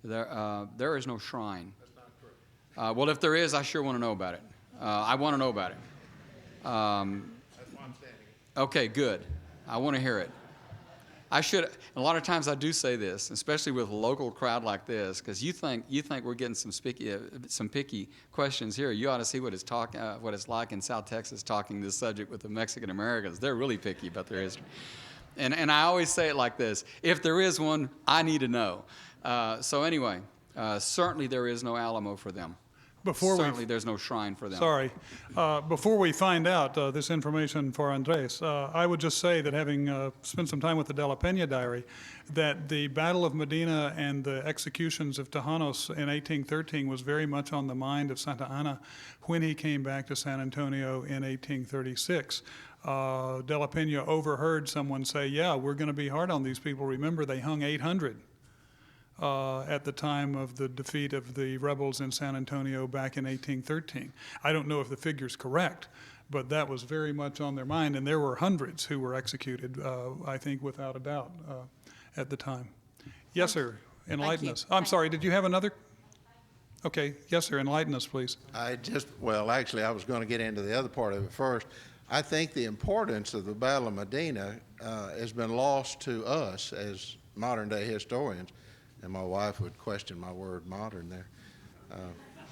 There is no shrine. That's not true. Well, if there is, I sure want to know about it. I want to know about it. That's why I'm standing. Okay, good. I want to hear it. I should. A lot of times I do say this, especially with a local crowd like this, because you think we're getting some picky questions here. You ought to see what it's like in South Texas talking this subject with the Mexican Americans. They're really picky about their history. And I always say it like this: if there is one, I need to know. So anyway, certainly there is no Alamo for them. Certainly there's no shrine for them. Sorry. Before we find out this information for Andres, I would just say that having spent some time with the De La Pena diary, that the Battle of Medina and the executions of Tejanos in 1813 was very much on the mind of Santa Anna when he came back to San Antonio in 1836. De La Pena overheard someone say, yeah, we're going to be hard on these people. Remember, they hung 800. At the time of the defeat of the rebels in San Antonio back in 1813. I don't know if the figure's correct, but that was very much on their mind, and there were hundreds who were executed, I think, without a doubt, at the time. Yes, sir. Enlighten us. I'm sorry, did you have another? Okay, yes, sir. Enlighten us, please. Well, actually, I was going to get into the other part of it first. I think the importance of the Battle of Medina has been lost to us as modern-day historians. And my wife would question my word modern there.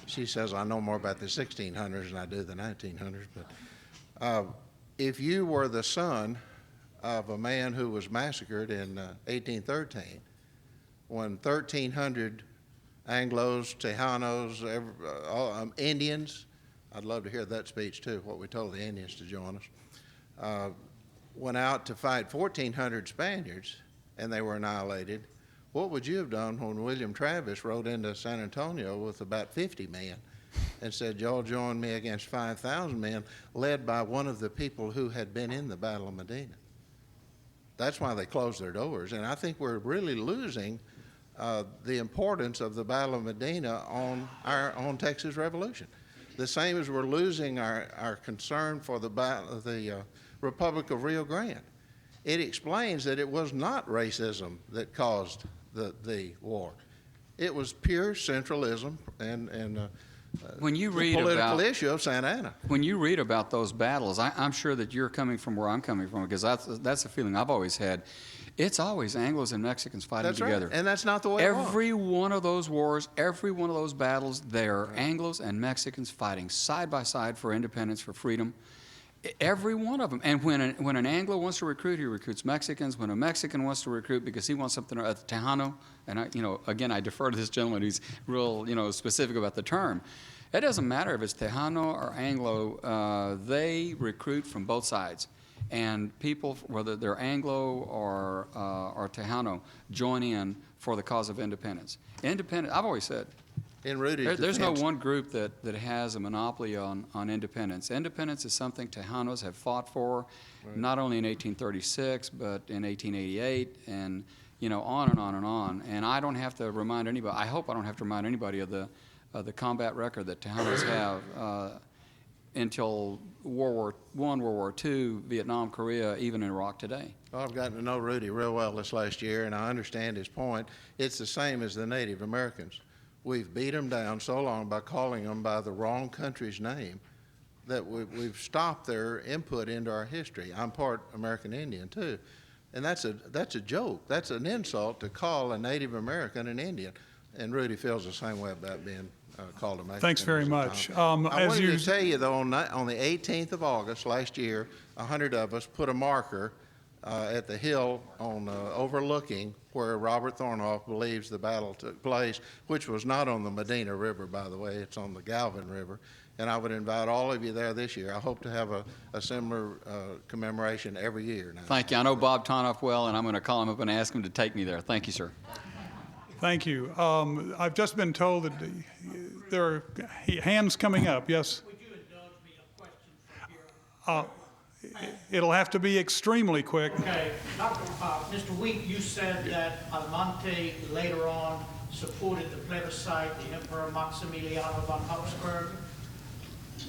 She says I know more about the 1600s than I do the 1900s. But if you were the son of a man who was massacred in 1813, when 1,300 Anglos, Tejanos, Indians, I'd love to hear that speech too, what we told the Indians to join us, went out to fight 1,400 Spaniards, and they were annihilated. What would you have done when William Travis rode into San Antonio with about 50 men and said, y'all join me against 5,000 men, led by one of the people who had been in the Battle of Medina? That's why they closed their doors. And I think we're really losing the importance of the Battle of Medina on Texas Revolution. The same as we're losing our concern for the Republic of Rio Grande. It explains that it was not racism that caused the war. It was pure centralism and when you read the political about, issue of Santa Anna. When you read about those battles, I'm sure that you're coming from where I'm coming from, because that's a feeling I've always had. It's always Anglos and Mexicans fighting together. Right. And that's not the way it was. Every one of those wars, every one of those battles, there are Anglos and Mexicans fighting side by side for independence, for freedom. Every one of them. And when an Anglo wants to recruit, he recruits Mexicans. When a Mexican wants to recruit because he wants something, a Tejano, and again, I defer to this gentleman who's real, specific about the term. It doesn't matter if it's Tejano or Anglo, they recruit from both sides. And people, whether they're Anglo or Tejano, join in for the cause of independence. I've always said, in Rudy's there's no one group that has a monopoly on independence. Independence is something Tejanos have fought for, not only in 1836, but in 1888, and on and on and on. And I don't have to remind anybody. I hope I don't have to remind anybody of the combat record that Tejanos have until World War I, World War II, Vietnam, Korea, even Iraq today. Well, I've gotten to know Rudy real well this last year, and I understand his point. It's the same as the Native Americans. We've beat them down so long by calling them by the wrong country's name that we've stopped their input into our history. I'm part American Indian too, and that's a joke. That's an insult to call a Native American an Indian. And Rudy feels the same way about being called a Mexican. Thanks very much. I wanted to tell you though, on the 18th of August last year, 100 of us put a marker at the hill on overlooking where Robert Thornhoff believes the battle took place, which was not on the Medina River, by the way. It's on the Galvin River. And I would invite all of you there this year. I hope to have a similar commemoration every year now. Thank you. I know Bob Tonoff well, and I'm going to call him up and ask him to take me there. Thank you, sir. Thank you. I've just been told that there are hands coming up. Yes? Would you indulge me a question from here? It'll have to be extremely quick. Okay, Mr. Week, you said that Almonte later on supported the plebiscite, the Emperor Maximiliano von Habsburg.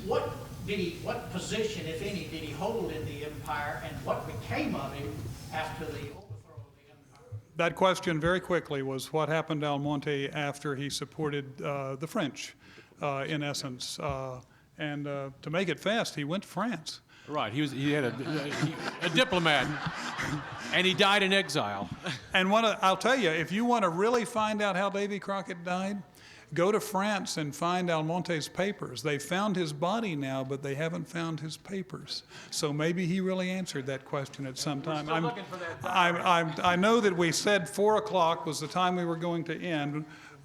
What position, if any, did he hold in the empire, and what became of him after the overthrow of the empire? That question very quickly was what happened to Almonte after he supported the French, in essence. And to make it fast, he went to France. Right, he had a diplomat, and he died in exile. And I'll tell you, if you want to really find out how Davy Crockett died, go to France and find Almonte's papers. They found his body now, but they haven't found his papers. So maybe he really answered that question at some time. I know that we said 4 o'clock was the time we were going to end.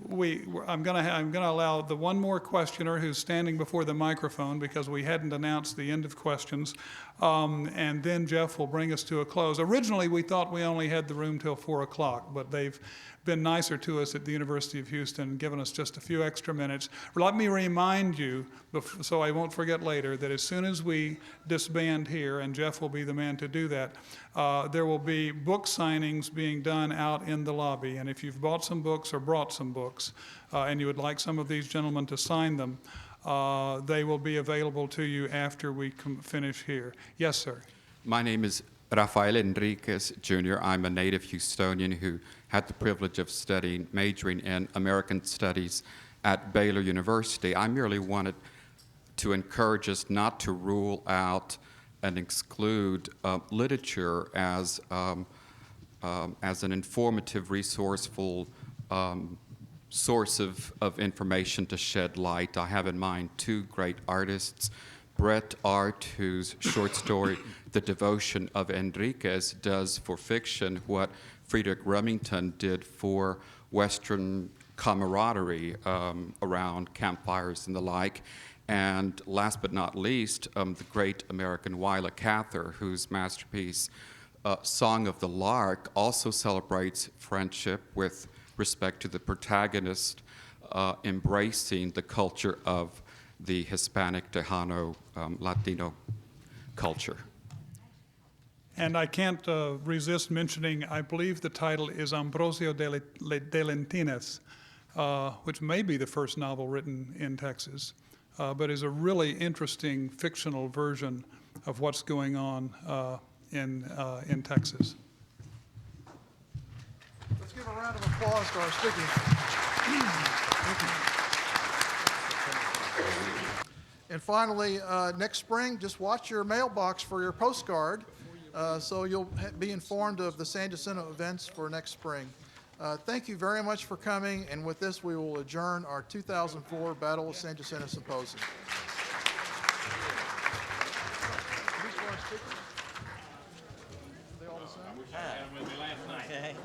I'm going to allow the one more questioner who's standing before the microphone because we hadn't announced the end of questions, and then Jeff will bring us to a close. Originally, we thought we only had the room till 4 o'clock, but they've been nicer to us at the University of Houston and given us just a few extra minutes. Let me remind you, so I won't forget later, that as soon as we disband here, and Jeff will be the man to do that, there will be book signings being done out in the lobby. And if you've bought some books or brought some books, and you would like some of these gentlemen to sign them, they will be available to you after we finish here. Yes, sir. My name is Rafael Enriquez, Jr. I'm a native Houstonian who had the privilege of majoring in American Studies at Baylor University. I merely wanted to encourage us not to rule out and exclude literature as an informative, resourceful source of information to shed light. I have in mind two great artists, Bret Art, whose short story, The Devotion of Enriquez, does for fiction what Friedrich Remington did for Western camaraderie around campfires and the like. And last but not least, the great American Willa Cather, whose masterpiece, Song of the Lark, also celebrates friendship with respect to the protagonist embracing the culture of the Hispanic, Tejano, Latino culture. And I can't resist mentioning, I believe the title is Ambrosio de Lentinas, which may be the first novel written in Texas, but is a really interesting fictional version of what's going on in Texas. Let's give a round of applause to our speakers. And finally, next spring, just watch your mailbox for your postcard, so you'll be informed of the San Jacinto events for next spring. Thank you very much for coming, and with this, we will adjourn our 2004 Battle of San Jacinto Symposium. Okay.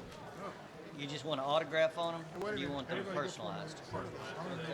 You just want an autograph on them, or do you want them personalized? Okay.